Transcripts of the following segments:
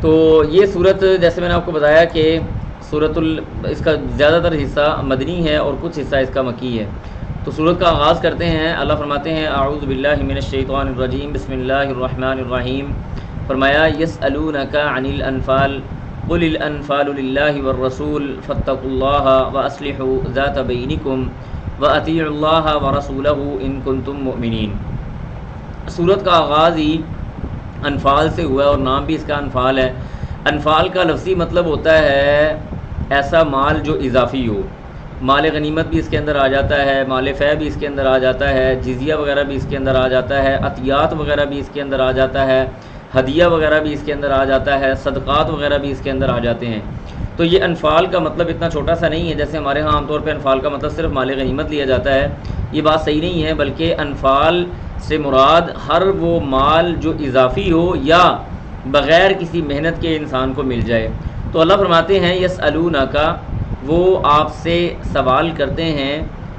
تو یہ صورت جیسے میں نے آپ کو بتایا کہ اس کا زیادہ تر حصہ مدنی ہے اور کچھ حصہ اس کا مکی ہے. تو صورت کا آغاز کرتے ہیں. اللہ فرماتے ہیں اعوذ باللہ من الشیطان الرجیم بسم اللہ الرحمن الرحیم. فرمایا یسألونک عن الانفال قل الانفال للہ والرسول فاتقوا اللہ واصلحوا ذات بینکم واطیعوا اللہ ورسولہ ان کنتم مؤمنین. صورت کا آغاز ہی انفال سے ہوا ہے اور نام بھی اس کا انفال ہے. انفال کا لفظی مطلب ہوتا ہے ایسا مال جو اضافی ہو. مال غنیمت بھی اس کے اندر آ جاتا ہے, مال فے بھی اس کے اندر آ جاتا ہے, جزیہ وغیرہ بھی اس کے اندر آ جاتا ہے, عطیات وغیرہ بھی اس کے اندر آ جاتا ہے, ہدیہ وغیرہ بھی اس کے اندر آ جاتا ہے, صدقات وغیرہ بھی اس کے اندر آ جاتے ہیں. تو یہ انفال کا مطلب اتنا چھوٹا سا نہیں ہے جیسے ہمارے ہاں عام طور پہ انفال کا مطلب صرف مال غنیمت لیا جاتا ہے. یہ بات صحیح نہیں ہے, بلکہ انفال سے مراد ہر وہ مال جو اضافی ہو یا بغیر کسی محنت کے انسان کو مل جائے. تو اللہ فرماتے ہیں یسألونک, وہ آپ سے سوال کرتے ہیں,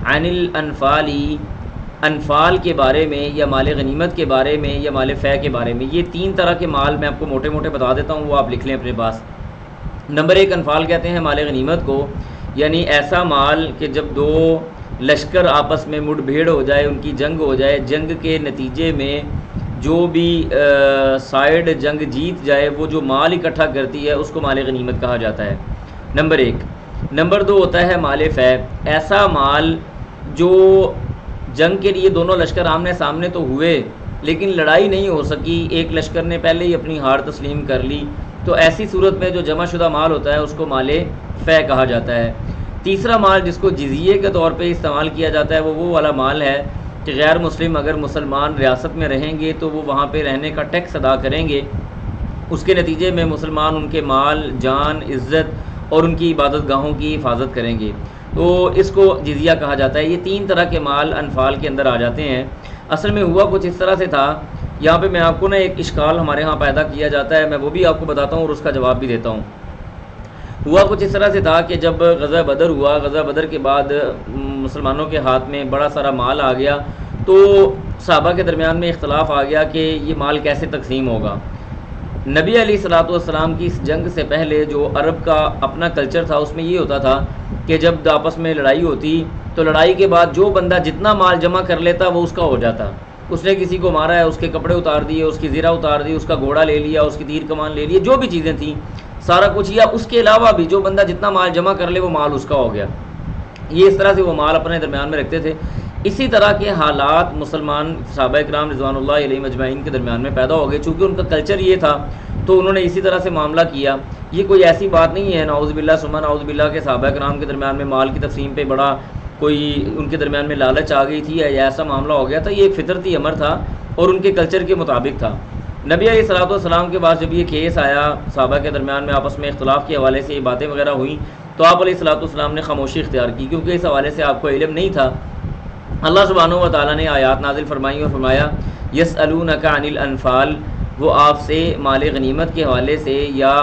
عن الانفال, انفال کے بارے میں یا مال غنیمت کے بارے میں یا مال فے کے بارے میں. یہ تین طرح کے مال میں آپ کو موٹے موٹے بتا دیتا ہوں, وہ آپ لکھ لیں اپنے پاس. نمبر 1 انفال کہتے ہیں مال غنیمت کو, یعنی ایسا مال کہ جب دو لشکر آپس میں مڈ بھیڑ ہو جائے, ان کی جنگ ہو جائے, جنگ کے نتیجے میں جو بھی سائیڈ جنگ جیت جائے وہ جو مال اکٹھا کرتی ہے اس کو مال غنیمت کہا جاتا ہے. نمبر 1. نمبر 2 ہوتا ہے مال فے, ایسا مال جو جنگ کے لیے دونوں لشکر آمنے سامنے تو ہوئے لیکن لڑائی نہیں ہو سکی, ایک لشکر نے پہلے ہی اپنی ہار تسلیم کر لی, تو ایسی صورت میں جو جمع شدہ مال ہوتا ہے اس کو مال فے کہا جاتا ہے. تیسرا مال جس کو جزیے کے طور پہ استعمال کیا جاتا ہے وہ والا مال ہے کہ غیر مسلم اگر مسلمان ریاست میں رہیں گے تو وہ وہاں پہ رہنے کا ٹیکس ادا کریں گے, اس کے نتیجے میں مسلمان ان کے مال, جان, عزت اور ان کی عبادت گاہوں کی حفاظت کریں گے, تو اس کو جزیہ کہا جاتا ہے. یہ 3 طرح کے مال انفال کے اندر آ جاتے ہیں. اصل میں ہوا کچھ اس طرح سے تھا, یہاں پہ میں آپ کو ایک اشکال ہمارے ہاں پیدا کیا جاتا ہے, میں وہ بھی آپ کو بتاتا ہوں اور اس کا جواب بھی دیتا ہوں. ہوا کچھ اس طرح سے تھا کہ جب غزوہ بدر ہوا, غزوہ بدر کے بعد مسلمانوں کے ہاتھ میں بڑا سارا مال آ گیا, تو صحابہ کے درمیان میں اختلاف آ گیا کہ یہ مال کیسے تقسیم ہوگا. نبی علیہ الصلوۃ والسلام کی اس جنگ سے پہلے جو عرب کا اپنا کلچر تھا اس میں یہ ہوتا تھا کہ جب آپس میں لڑائی ہوتی تو لڑائی کے بعد جو بندہ جتنا مال جمع کر لیتا وہ اس کا ہو جاتا. اس نے کسی کو مارا ہے, اس کے کپڑے اتار دیے, اس کی زرہ اتار دی, اس کا گھوڑا لے لیا, اس کی تیر کمان لے لی, جو بھی چیزیں تھیں سارا کچھ, یا اس کے علاوہ بھی جو بندہ جتنا مال جمع کر لے وہ مال اس کا ہو گیا. یہ اس طرح سے وہ مال اپنے درمیان میں رکھتے تھے. اسی طرح کے حالات مسلمان صحابہ کرام رضوان اللہ علیہ مجمعین کے درمیان میں پیدا ہو گئے. چونکہ ان کا کلچر یہ تھا تو انہوں نے اسی طرح سے معاملہ کیا. یہ کوئی ایسی بات نہیں ہے نعوذ باللہ ثم نعوذ باللہ کے صحابہ کرام کے درمیان میں مال کی تقسیم پہ بڑا کوئی ان کے درمیان میں لالچ آ گئی تھی یا ایسا معاملہ ہو گیا تھا. یہ فطرتی امر تھا اور ان کے کلچر کے مطابق تھا. نبی علیہ الصلوۃ والسلام کے بعد جب یہ کیس آیا, صحابہ کے درمیان میں آپس میں اختلاف کے حوالے سے یہ باتیں وغیرہ ہوئیں, تو آپ علیہ الصلوۃ والسلام نے خاموشی اختیار کی, کیونکہ اس حوالے سے آپ کو علم نہیں تھا. اللہ سبحانہ و تعالیٰ نے آیات نازل فرمائی اور فرمایا یسألونک عن الانفال, وہ آپ سے مال غنیمت کے حوالے سے یا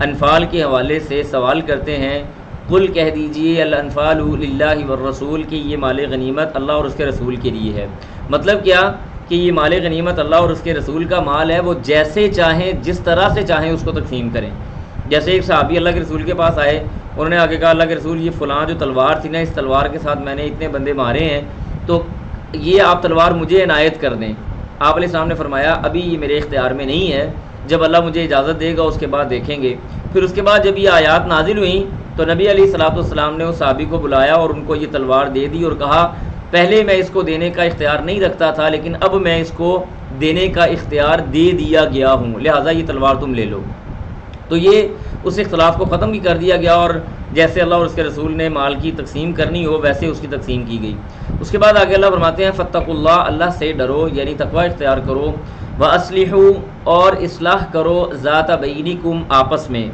انفال کے حوالے سے سوال کرتے ہیں. قل کہہ دیجئے الانفال للہ والرسول, کہ یہ مال غنیمت اللہ اور اس کے رسول کے لیے ہے. مطلب کیا کہ یہ مال غنیمت اللہ اور اس کے رسول کا مال ہے, وہ جیسے چاہیں جس طرح سے چاہیں اس کو تقسیم کریں. جیسے ایک صحابی اللہ کے رسول کے پاس آئے, انہوں نے آگے کہا اللہ کے رسول یہ فلاں جو تلوار تھی نا, اس تلوار کے ساتھ میں نے اتنے بندے مارے ہیں, تو یہ آپ تلوار مجھے عنایت کر دیں. آپ علیہ السلام نے فرمایا ابھی یہ میرے اختیار میں نہیں ہے, جب اللہ مجھے اجازت دے گا اس کے بعد دیکھیں گے. پھر اس کے بعد جب یہ آیات نازل ہوئیں تو نبی علیہ الصلوۃ والسلام نے اس صحابی کو بلایا اور ان کو یہ تلوار دے دی اور کہا پہلے میں اس کو دینے کا اختیار نہیں رکھتا تھا, لیکن اب میں اس کو دینے کا اختیار دے دیا گیا ہوں, لہٰذا یہ تلوار تم لے لو. تو یہ اس اختلاف کو ختم بھی کر دیا گیا, اور جیسے اللہ اور اس کے رسول نے مال کی تقسیم کرنی ہو ویسے اس کی تقسیم کی گئی. اس کے بعد آگے اللہ فرماتے ہیں فاتقوا اللہ, اللہ سے ڈرو یعنی تقوی اختیار کرو. واصلحوا, اور اصلاح کرو, ذات بینکم, آپس میں,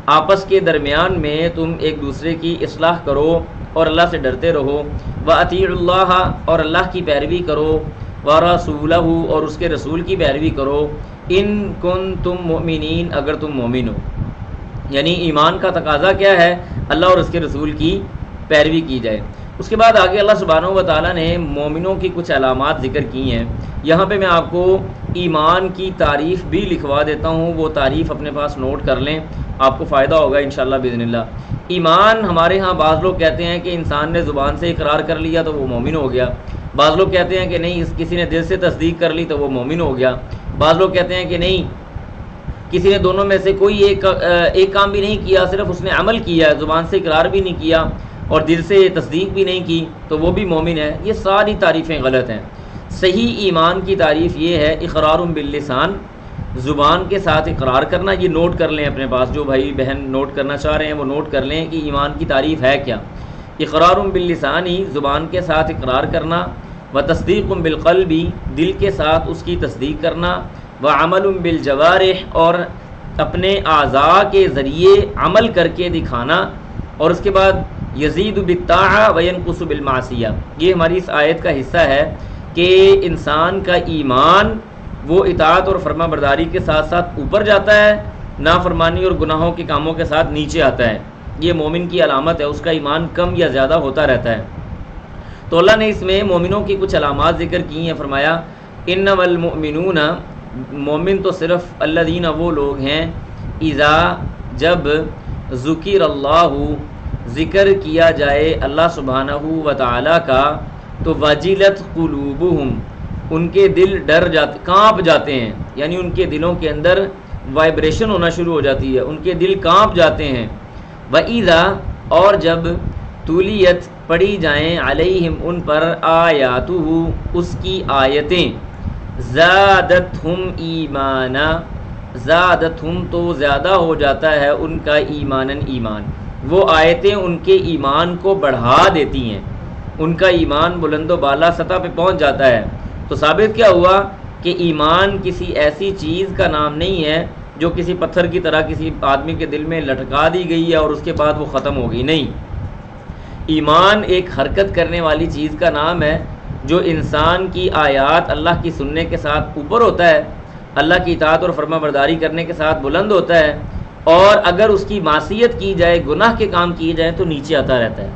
آپس کے درمیان میں تم ایک دوسرے کی اصلاح کرو اور اللہ سے ڈرتے رہو. واطیعوا اللہ, اور اللہ کی پیروی کرو. ورسولہ, اور اس کے رسول کی پیروی کرو. ان کنتم مؤمنین, اگر تم مومن ہو. یعنی ایمان کا تقاضا کیا ہے, اللہ اور اس کے رسول کی پیروی کی جائے. اس کے بعد آگے اللہ سبحانہ و تعالیٰ نے مومنوں کی کچھ علامات ذکر کی ہیں. یہاں پہ میں آپ کو ایمان کی تعریف بھی لکھوا دیتا ہوں، وہ تعریف اپنے پاس نوٹ کر لیں، آپ کو فائدہ ہوگا انشاءاللہ باذن اللہ. ایمان ہمارے ہاں بعض لوگ کہتے ہیں کہ انسان نے زبان سے اقرار کر لیا تو وہ مومن ہو گیا، بعض لوگ کہتے ہیں کہ نہیں کسی نے دل سے تصدیق کر لی تو وہ مومن ہو گیا، بعض لوگ کہتے ہیں کہ نہیں کسی نے دونوں میں سے کوئی ایک کام بھی نہیں کیا، صرف اس نے عمل کیا، زبان سے اقرار بھی نہیں کیا اور دل سے تصدیق بھی نہیں کی تو وہ بھی مومن ہے. یہ ساری تعریفیں غلط ہیں. صحیح ایمان کی تعریف یہ ہے اقرار باللسان، زبان کے ساتھ اقرار کرنا. یہ نوٹ کر لیں اپنے پاس، جو بھائی بہن نوٹ کرنا چاہ رہے ہیں وہ نوٹ کر لیں کہ ایمان کی تعریف ہے کیا. اقرار باللسان ہی زبان کے ساتھ اقرار کرنا، و تصدیق بالقلب دل کے ساتھ اس کی تصدیق کرنا، و عمل بالجوارح اور اپنے اعضاء کے ذریعے عمل کر کے دکھانا. اور اس کے بعد یزید بالطاعہ و ینقص بالمعصیہ. یہ ہماری اس آیت کا حصہ ہے کہ انسان کا ایمان وہ اطاعت اور فرما برداری کے ساتھ ساتھ اوپر جاتا ہے، نافرمانی اور گناہوں کے کاموں کے ساتھ نیچے آتا ہے. یہ مومن کی علامت ہے، اس کا ایمان کم یا زیادہ ہوتا رہتا ہے. تو اللہ نے اس میں مومنوں کی کچھ علامات ذکر کی ہیں. فرمایا انما المؤمنون، مومن تو صرف الذین وہ لوگ ہیں، اذا جب ذکر اللہ ذکر کیا جائے اللہ سبحانہ و تعالی کا، تو وجلت قلوبہم ان کے دل ڈر جاتے، کانپ جاتے ہیں، یعنی ان کے دلوں کے اندر وائبریشن ہونا شروع ہو جاتی ہے، ان کے دل کانپ جاتے ہیں. وَإِذَا اور جب تولیت پڑھی جائیں علیہم ان پر آیاتہ اس کی آیتیں، زادتہم ایمانا، زادتہم تو زیادہ ہو جاتا ہے ان کا ایماناً ایمان. وہ آیتیں ان کے ایمان کو بڑھا دیتی ہیں، ان کا ایمان بلند و بالا سطح پہ پہنچ جاتا ہے. تو ثابت کیا ہوا کہ ایمان کسی ایسی چیز کا نام نہیں ہے جو کسی پتھر کی طرح کسی آدمی کے دل میں لٹکا دی گئی ہے اور اس کے بعد وہ ختم ہو گئی. نہیں، ایمان ایک حرکت کرنے والی چیز کا نام ہے جو انسان کی آیات اللہ کی سننے کے ساتھ اوپر ہوتا ہے، اللہ کی اطاعت اور فرما برداری کرنے کے ساتھ بلند ہوتا ہے، اور اگر اس کی معصیت کی جائے، گناہ کے کام کیے جائیں تو نیچے آتا رہتا ہے.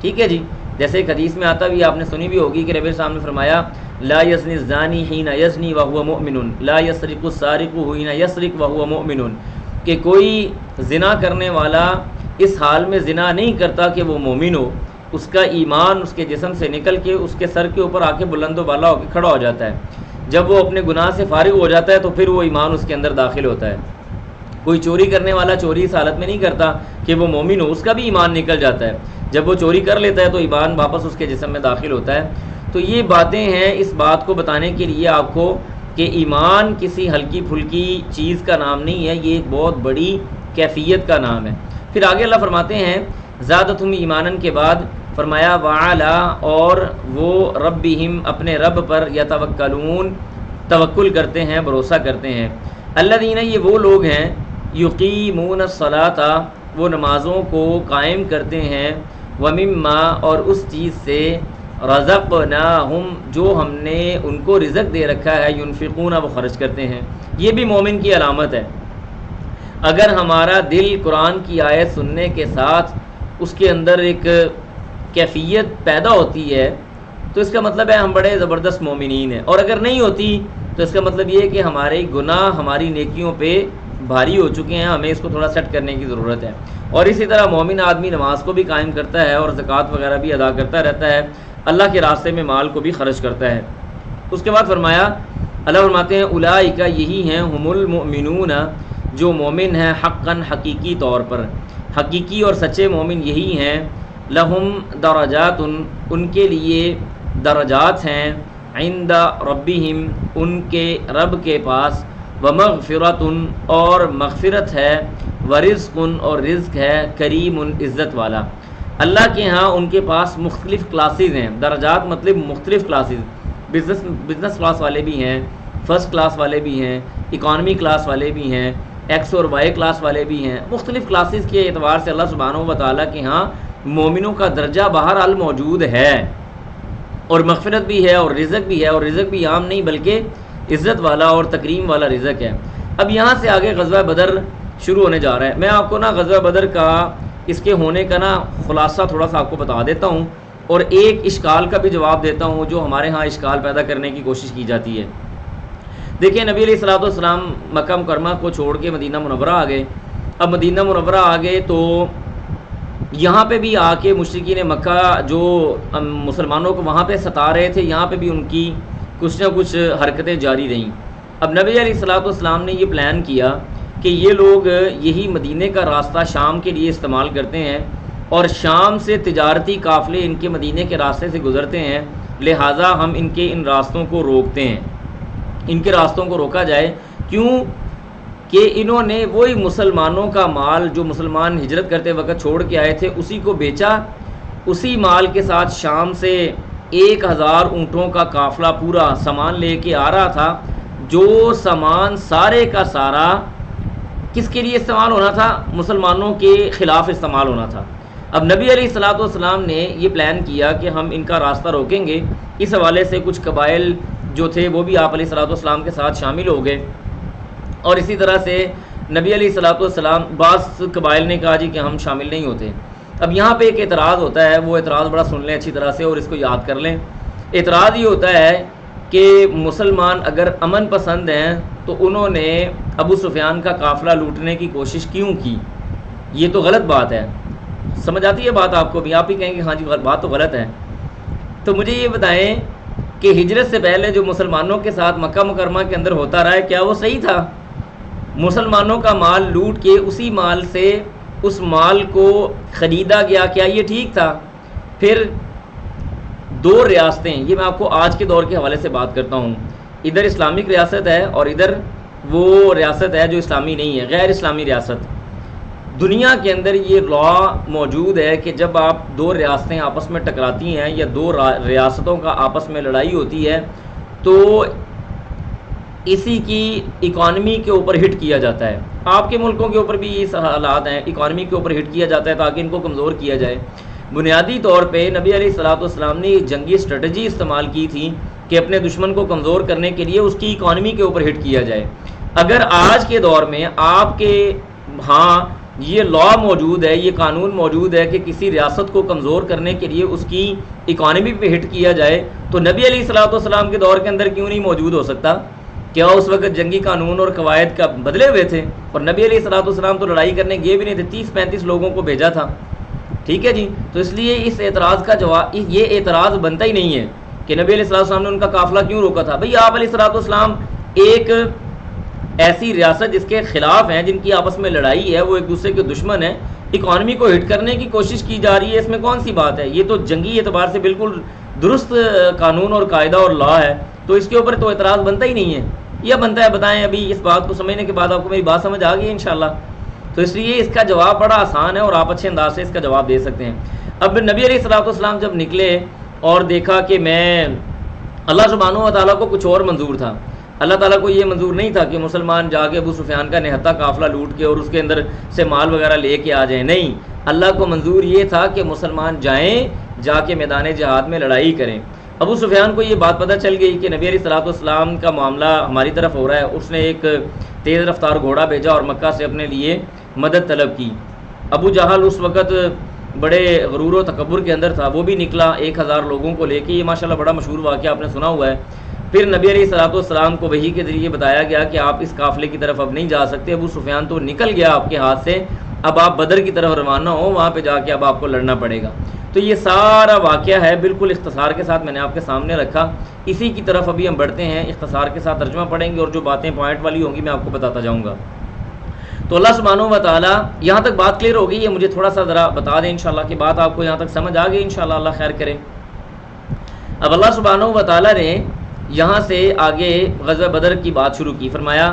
ٹھیک ہے جی. جیسے ایک حدیث میں آتا بھی، آپ نے سنی بھی ہوگی کہ نبی صاحب نے فرمایا لا یزنی الزانی حین یزنی وہو مؤمن، لا یسرق السارق حین یسرق وہو مؤمن، کہ کوئی زنا کرنے والا اس حال میں زنا نہیں کرتا کہ وہ مومن ہو، اس کا ایمان اس کے جسم سے نکل کے اس کے سر کے اوپر آ کے بلند و بالا ہو کے کھڑا ہو جاتا ہے. جب وہ اپنے گناہ سے فارغ ہو جاتا ہے تو پھر وہ ایمان اس کے اندر داخل ہوتا ہے. کوئی چوری کرنے والا چوری اس حالت میں نہیں کرتا کہ وہ مومن ہو، اس کا بھی ایمان نکل جاتا ہے. جب وہ چوری کر لیتا ہے تو ایمان واپس اس کے جسم میں داخل ہوتا ہے. تو یہ باتیں ہیں اس بات کو بتانے کے لیے آپ کو کہ ایمان کسی ہلکی پھلکی چیز کا نام نہیں ہے، یہ ایک بہت بڑی کیفیت کا نام ہے. پھر آگے اللہ فرماتے ہیں زادتہم ایمانن کے بعد فرمایا وعلا اور وہ ربہم اپنے رب پر یتوکلون توکل کرتے ہیں، بھروسہ کرتے ہیں. الذین یہ وہ لوگ ہیں یقیمون الصلاۃ وہ نمازوں کو قائم کرتے ہیں، ومما اور اس چیز سے رزقناہم جو ہم نے ان کو رزق دے رکھا ہے، ینفقون وہ خرچ کرتے ہیں. یہ بھی مومن کی علامت ہے. اگر ہمارا دل قرآن کی آیت سننے کے ساتھ اس کے اندر ایک کیفیت پیدا ہوتی ہے تو اس کا مطلب ہے ہم بڑے زبردست مومنین ہیں، اور اگر نہیں ہوتی تو اس کا مطلب یہ ہے کہ ہمارے گناہ ہماری نیکیوں پہ بھاری ہو چکے ہیں، ہمیں اس کو تھوڑا سیٹ کرنے کی ضرورت ہے. اور اسی طرح مومن آدمی نماز کو بھی قائم کرتا ہے اور زکوٰۃ وغیرہ بھی ادا کرتا رہتا ہے، اللہ کے راستے میں مال کو بھی خرچ کرتا ہے. اس کے بعد فرمایا اللہ فرماتے ہیں اولئک یہی ہیں ہم المؤمنون جو مومن ہیں، حقاً حقیقی طور پر، حقیقی اور سچے مومن یہی ہیں. لہم درجات ان کے لیے درجات ہیں، عند ربہم ان کے رب کے پاس، ومغفرۃ اور مغفرت ہے، ورزق اور رزق ہے، کریم عزت والا. اللہ کے ہاں ان کے پاس مختلف کلاسز ہیں. درجات مطلب مختلف کلاسز، بزنس کلاس والے بھی ہیں، فرسٹ کلاس والے بھی ہیں، اکانومی کلاس والے بھی ہیں، ایکس اور وائی کلاس والے بھی ہیں. مختلف کلاسز کے اعتبار سے اللہ سبحانہ و تعالیٰ کے ہاں مومنوں کا درجہ بہرحال موجود ہے، اور مغفرت بھی ہے اور رزق بھی ہے، اور رزق بھی عام نہیں بلکہ عزت والا اور تکریم والا رزق ہے. اب یہاں سے آگے غزوہ بدر شروع ہونے جا رہا ہے. میں آپ کو غزوہ بدر کا اس کے ہونے کا خلاصہ تھوڑا سا آپ کو بتا دیتا ہوں، اور ایک اشکال کا بھی جواب دیتا ہوں جو ہمارے ہاں اشکال پیدا کرنے کی کوشش کی جاتی ہے۔ دیکھیں نبی علیہ الصلوۃ والسلام مکہ مکرمہ کو چھوڑ کے مدینہ منورہ آ گئے۔ اب مدینہ منورہ آ گئے تو یہاں پہ بھی آ کے مشرکین مکہ جو مسلمانوں کو وہاں پہ ستا رہے تھے، یہاں پہ بھی ان کی کچھ نہ کچھ حرکتیں جاری رہیں۔ اب نبی علیہ الصلوۃ والسلام نے یہ پلان کیا کہ یہ لوگ یہی مدینے کا راستہ شام کے لیے استعمال کرتے ہیں اور شام سے تجارتی قافلے ان کے مدینے کے راستے سے گزرتے ہیں، لہٰذا ہم ان راستوں کو روکتے ہیں، ان کے راستوں کو روکا جائے۔ کیوں کہ انہوں نے وہی مسلمانوں کا مال جو مسلمان ہجرت کرتے وقت چھوڑ کے آئے تھے اسی کو بیچا، اسی مال کے ساتھ شام سے 1000 اونٹوں کا قافلہ پورا سامان لے کے آ رہا تھا، جو سامان سارے کا سارا کس کے لیے استعمال ہونا تھا؟ مسلمانوں کے خلاف استعمال ہونا تھا۔ اب نبی علیہ الصلوۃ والسلام نے یہ پلان کیا کہ ہم ان کا راستہ روکیں گے۔ اس حوالے سے کچھ قبائل جو تھے وہ بھی آپ علیہ الصلوۃ والسلام کے ساتھ شامل ہو گئے، اور اسی طرح سے نبی علیہ الصلوۃ والسلام بعض قبائل نے کہا جی کہ ہم شامل نہیں ہوتے۔ اب یہاں پہ ایک اعتراض ہوتا ہے، وہ اعتراض بڑا سن لیں اچھی طرح سے اور اس کو یاد کر لیں۔ اعتراض یہ ہوتا ہے کہ مسلمان اگر امن پسند ہیں تو انہوں نے ابو سفیان کا قافلہ لوٹنے کی کوشش کیوں کی؟ یہ تو غلط بات ہے۔ سمجھ آتی ہے بات آپ کو بھی؟ آپ ہی کہیں گے ہاں جی بات تو غلط ہے۔ تو مجھے یہ بتائیں کہ ہجرت سے پہلے جو مسلمانوں کے ساتھ مکہ مکرمہ کے اندر ہوتا رہا ہے، کیا وہ صحیح تھا؟ مسلمانوں کا مال لوٹ کے اسی مال سے اس مال کو خریدا گیا، کیا یہ ٹھیک تھا؟ پھر 2 ریاستیں، یہ میں آپ کو آج کے دور کے حوالے سے بات کرتا ہوں، ادھر اسلامک ریاست ہے اور ادھر وہ ریاست ہے جو اسلامی نہیں ہے، غیر اسلامی ریاست۔ دنیا کے اندر یہ لا موجود ہے کہ جب آپ 2 ریاستیں آپس میں ٹکراتی ہیں یا 2 ریاستوں کا آپس میں لڑائی ہوتی ہے تو اسی کی اکانومی کے اوپر ہٹ کیا جاتا ہے۔ آپ کے ملکوں کے اوپر بھی یہ حالات ہیں، اکانومی کے اوپر ہٹ کیا جاتا ہے تاکہ ان کو کمزور کیا جائے۔ بنیادی طور پہ نبی علیہ الصلوۃ والسلام نے ایک جنگی اسٹریٹجی استعمال کی تھی کہ اپنے دشمن کو کمزور کرنے کے لیے اس کی اکانومی کے اوپر ہٹ کیا جائے۔ اگر آج کے دور میں آپ کے ہاں یہ لا موجود ہے، یہ قانون موجود ہے کہ کسی ریاست کو کمزور کرنے کے لیے اس کی اکانومی پہ ہٹ کیا جائے، تو نبی علیہ الصلوۃ والسلام کے دور کے اندر کیوں نہیں موجود ہو سکتا؟ کیا اس وقت جنگی قانون اور قواعد کا بدلے ہوئے تھے؟ اور نبی علیہ الصلوۃ والسلام تو لڑائی کرنے گئے بھی نہیں تھے، 30-35 لوگوں کو بھیجا تھا۔ ٹھیک ہے جی، تو اس لیے اس اعتراض کا جواب، یہ اعتراض بنتا ہی نہیں ہے کہ نبی علیہ الصلوۃ والسلام نے ان کا قافلہ کیوں روکا تھا۔ بھئی آپ علیہ الصلوۃ والسلام ایک ایسی ریاست جس کے خلاف ہیں، جن کی آپس میں لڑائی ہے، وہ ایک دوسرے کے دشمن ہیں، اکانومی کو ہٹ کرنے کی کوشش کی جا رہی ہے، اس میں کون سی بات ہے؟ یہ تو جنگی اعتبار سے بالکل درست قانون اور قاعدہ اور لا ہے، تو اس کے اوپر تو اعتراض بنتا ہی نہیں ہے۔ یا بنتا ہے؟ بتائیں۔ ابھی اس بات کو سمجھنے کے بعد آپ کو میری بات سمجھ آ گئی ہے انشاءاللہ؟ تو اس لیے اس کا جواب بڑا آسان ہے اور آپ اچھے انداز سے اس کا جواب دے سکتے ہیں۔ اب نبی علیہ الصلوۃ والسلام جب نکلے اور دیکھا کہ میں اللہ سبحانہ و تعالیٰ کو کچھ اور منظور تھا، اللہ تعالیٰ کو یہ منظور نہیں تھا کہ مسلمان جا کے ابو سفیان کا نہتا قافلہ لوٹ کے اور اس کے اندر سے مال وغیرہ لے کے آ جائیں، نہیں، اللہ کو منظور یہ تھا کہ مسلمان جائیں، جا کے میدان جہاد میں لڑائی کریں۔ ابو سفیان کو یہ بات پتہ چل گئی کہ نبی علیہ الصلوۃ والسلام کا معاملہ ہماری طرف ہو رہا ہے، اس نے ایک تیز رفتار گھوڑا بھیجا اور مکہ سے اپنے لیے مدد طلب کی۔ ابو جہل اس وقت بڑے غرور و تکبر کے اندر تھا، وہ بھی نکلا 1000 لوگوں کو لے کے، یہ ماشاءاللہ بڑا مشہور واقعہ آپ نے سنا ہوا ہے۔ پھر نبی علیہ الصلوۃ والسلام کو وحی کے ذریعے بتایا گیا کہ آپ اس قافلے کی طرف اب نہیں جا سکتے، ابو سفیان تو نکل گیا آپ کے ہاتھ سے، اب آپ بدر کی طرف روانہ ہو، وہاں پہ جا کے اب آپ کو لڑنا پڑے گا۔ تو یہ سارا واقعہ ہے، بالکل اختصار کے ساتھ میں نے آپ کے سامنے رکھا، اسی کی طرف ابھی ہم بڑھتے ہیں، اختصار کے ساتھ ترجمہ پڑھیں گے اور جو باتیں پوائنٹ والی ہوں گی میں آپ کو بتاتا جاؤں گا۔ تو اللہ سبحانہ و تعالیٰ، یہاں تک بات کلیئر ہو گئی ہے؟ مجھے تھوڑا سا ذرا بتا دیں انشاءاللہ کہ بات آپ کو یہاں تک سمجھ آ گئی انشاءاللہ، اللہ خیر کرے۔ اب اللہ سبحانہ و تعالیٰ نے یہاں سے آگے غزوہ بدر کی بات شروع کی، فرمایا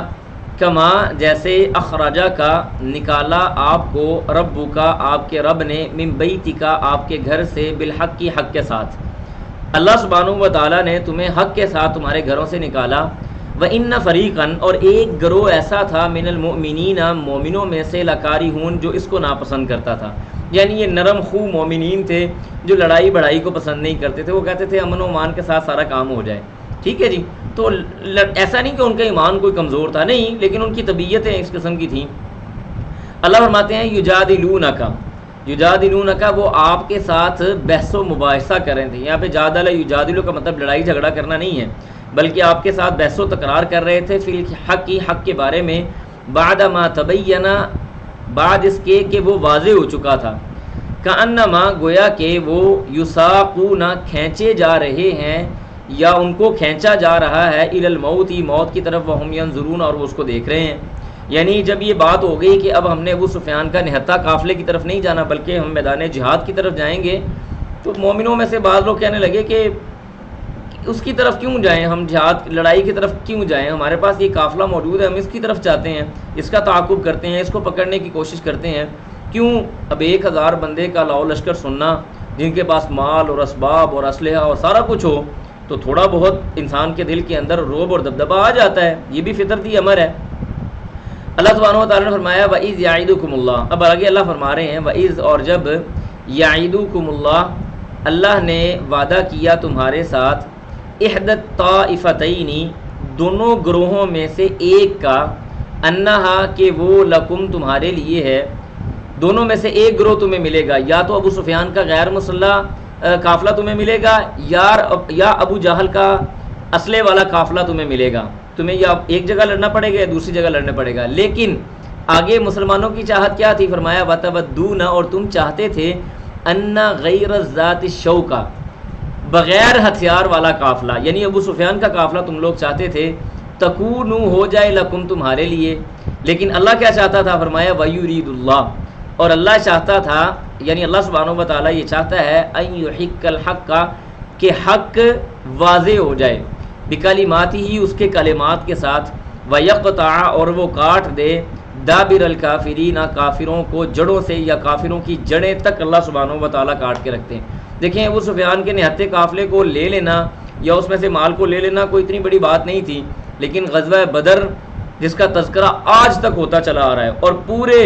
کما جیسے اخراجہ کا نکالا آپ کو ربو کا آپ کے رب نے من بیتی کا آپ کے گھر سے بالحق کی حق کے ساتھ، اللہ سبحانہ و تعالیٰ نے تمہیں حق کے ساتھ تمہارے گھروں سے نکالا۔ وَإِنَّ فَرِيقًا اور ایک گروہ ایسا تھا من المؤمنین مومنوں میں سے لکارہون جو اس کو ناپسند کرتا تھا، یعنی یہ نرم خو مومنین تھے جو لڑائی بڑائی کو پسند نہیں کرتے تھے، وہ کہتے تھے امن و امان کے ساتھ سارا کام ہو جائے۔ ٹھیک ہے جی، تو ایسا نہیں کہ ان کا ایمان کوئی کمزور تھا، نہیں، لیکن ان کی طبیعتیں اس قسم کی تھیں۔ اللہ فرماتے ہیں یجادلونک وہ آپ کے ساتھ بحث و مباحثہ کر رہے تھے. یہاں پہ جادل یجادلو کا مطلب لڑائی جھگڑا کرنا نہیں ہے، بلکہ آپ کے ساتھ بحث و تکرار کر رہے تھے فی الحق کی حق کے بارے میں، بعد ما تبین بعد اس کے کہ وہ واضح ہو چکا تھا. کأنما گویا کہ وہ یساقون کھینچے جا رہے ہیں یا ان کو کھینچا جا رہا ہے الی الموت موت کی طرف، وہم ینظرون اور وہ اس کو دیکھ رہے ہیں. یعنی جب یہ بات ہو گئی کہ اب ہم نے ابو سفیان کا نہتہ قافلے کی طرف نہیں جانا بلکہ ہم میدان جہاد کی طرف جائیں گے، تو مومنوں میں سے بعض لوگ کہنے لگے کہ اس کی طرف کیوں جائیں، ہم جہاد لڑائی کی طرف کیوں جائیں، ہمارے پاس یہ قافلہ موجود ہے، ہم اس کی طرف جاتے ہیں، اس کا تعاقب کرتے ہیں، اس کو پکڑنے کی کوشش کرتے ہیں، کیوں اب 1000 بندے کا لاؤ لشکر سننا، جن کے پاس مال اور اسباب اور اسلحہ اور سارا کچھ ہو، تو تھوڑا بہت انسان کے دل کے اندر رعب اور دبدبہ آ جاتا ہے، یہ بھی فطرتی امر ہے. اللہ سبحانہ و تعالیٰ نے فرمایا وَإِذْ يَعِدُكُمُ اللَّهُ، اب آگے اللہ فرما رہے ہیں وَإِذْ اور جب يَعِدُكُمُ اللَّهُ اللہ نے وعدہ کیا تمہارے ساتھ احد الطائفتین دونوں گروہوں میں سے ایک کا، انہا کہ وہ لکم تمہارے لیے ہے، دونوں میں سے ایک گروہ تمہیں ملے گا، یا تو ابو سفیان کا غیر مسلح قافلہ تمہیں ملے گا یا ابو جہل کا اسلحے والا قافلہ تمہیں ملے گا، تمہیں یا ایک جگہ لڑنا پڑے گا یا دوسری جگہ لڑنا پڑے گا. لیکن آگے مسلمانوں کی چاہت کیا تھی، فرمایا وَتَوَدُّونَ اور تم چاہتے تھے ان غیر ذات الشوکہ بغیر ہتھیار والا قافلہ، یعنی ابو سفیان کا قافلہ تم لوگ چاہتے تھے تکونو ہو جائے لکم تمہارے لیے، لیکن اللہ کیا چاہتا تھا، فرمایا وَيُرِيدُ اللَّهُ اور اللہ چاہتا تھا، یعنی اللہ سبحانہ و تعالیٰ یہ چاہتا ہے ان یحق الحق کہ حق واضح ہو جائے، بکلمات ہی اس کے کلمات کے ساتھ، ویقطع اور وہ کاٹ دے دابر الکافرین کافروں کو جڑوں سے، یا کافروں کی جڑیں تک اللہ سبحانہ و تعالیٰ کاٹ کے رکھتے ہیں. دیکھیں ابو سفیان کے نہتے قافلے کو لے لینا یا اس میں سے مال کو لے لینا کوئی اتنی بڑی بات نہیں تھی، لیکن غزوہ بدر جس کا تذکرہ آج تک ہوتا چلا آ رہا ہے اور پورے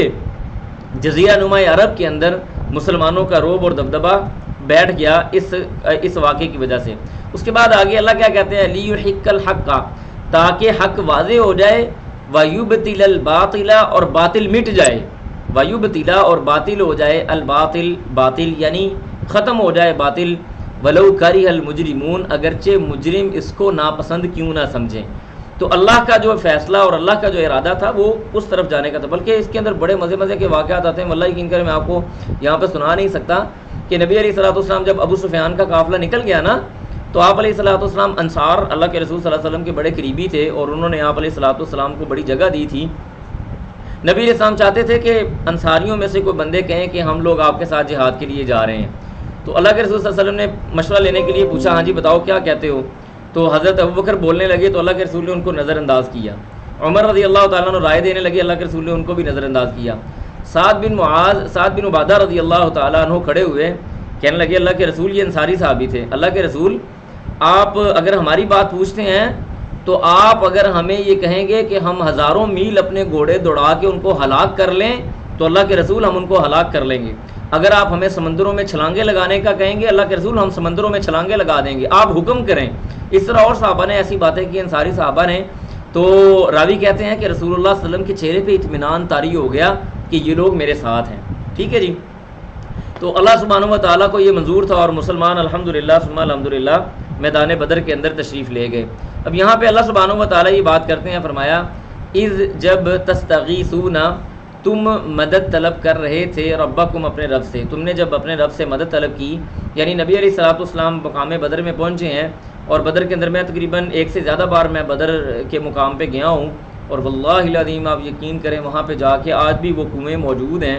جزیرہ نما عرب کے اندر مسلمانوں کا رعب اور دبدبہ بیٹھ گیا اس واقعے کی وجہ سے. اس کے بعد آگے اللہ کیا کہتے ہیں لیحق الحق تاکہ حق واضح ہو جائے، ویبطل الباطل اور باطل مٹ جائے، ویبطل اور باطل ہو جائے، الباطل باطل یعنی ختم ہو جائے باطل، ولو کرہ المجرمون اگرچہ مجرم اس کو ناپسند کیوں نہ سمجھیں. تو اللہ کا جو فیصلہ اور اللہ کا جو ارادہ تھا وہ اس طرف جانے کا تھا، بلکہ اس کے اندر بڑے مزے کے واقعات آتے ہیں، واللہ یقین کریں میں آپ کو یہاں پہ سنا نہیں سکتا کہ نبی علیہ الصلوۃ والسلام جب ابو سفیان کا قافلہ نکل گیا نا، تو آپ علیہ الصلوۃ والسلام انصار اللہ کے رسول صلی اللہ علیہ وسلم کے بڑے قریبی تھے اور انہوں نے آپ علیہ الصلوۃ والسلام کو بڑی جگہ دی تھی. نبی علیہ السلام چاہتے تھے کہ انصاریوں میں سے کوئی بندے کہیں کہ ہم لوگ آپ کے ساتھ جہاد کے لیے جا رہے ہیں، تو اللہ کے رسول صلی اللہ علیہ وسلم نے مشورہ لینے کے لیے پوچھا ہاں جی بتاؤ کیا کہتے ہو، تو حضرت ابوبکر بولنے لگے تو اللہ کے رسول نے ان کو نظر انداز کیا. عمر رضی اللہ تعالیٰ عنہ رائے دینے لگے، اللہ کے رسول نے ان کو بھی نظر انداز کیا. سعد بن عبادہ رضی اللہ تعالیٰ عنہ کھڑے ہوئے کہنے لگے اللہ کے رسول، یہ انصاری صحابی تھے، اللہ کے رسول آپ اگر ہماری بات پوچھتے ہیں تو آپ اگر ہمیں یہ کہیں گے کہ ہم ہزاروں میل اپنے گھوڑے دوڑا کے ان کو ہلاک کر لیں تو اللہ کے رسول ہم ان کو ہلاک کر لیں گے. اگر آپ ہمیں سمندروں میں چھلانگے لگانے کا کہیں گے اللہ کے رسول ہم سمندروں میں چھلانگے لگا دیں گے، آپ حکم کریں. اس طرح اور صحابہ نے ایسی باتیں کی، انصاری صحابہ نے. تو راوی کہتے ہیں کہ رسول اللہ صلی اللہ علیہ وسلم کے چہرے پہ اطمینان طاری ہو گیا کہ یہ لوگ میرے ساتھ ہیں. ٹھیک ہے جی. تو اللہ سبحانہ و تعالیٰ کو یہ منظور تھا اور مسلمان الحمدللہ ثم الحمدللہ میدان بدر کے اندر تشریف لے گئے. اب یہاں پہ اللہ سبحانہ و تعالیٰ یہ بات کرتے ہیں، فرمایا اذ جب تستغیثون تم مدد طلب کر رہے تھے ربکم اپنے رب سے، تم نے جب اپنے رب سے مدد طلب کی، یعنی نبی علیہ الصلوۃ والسلام مقام بدر میں پہنچے ہیں اور بدر کے اندر میں تقریباً 1 سے زیادہ بار میں بدر کے مقام پہ گیا ہوں اور واللہ العظیم آپ یقین کریں وہاں پہ جا کے آج بھی وہ کنویں موجود ہیں،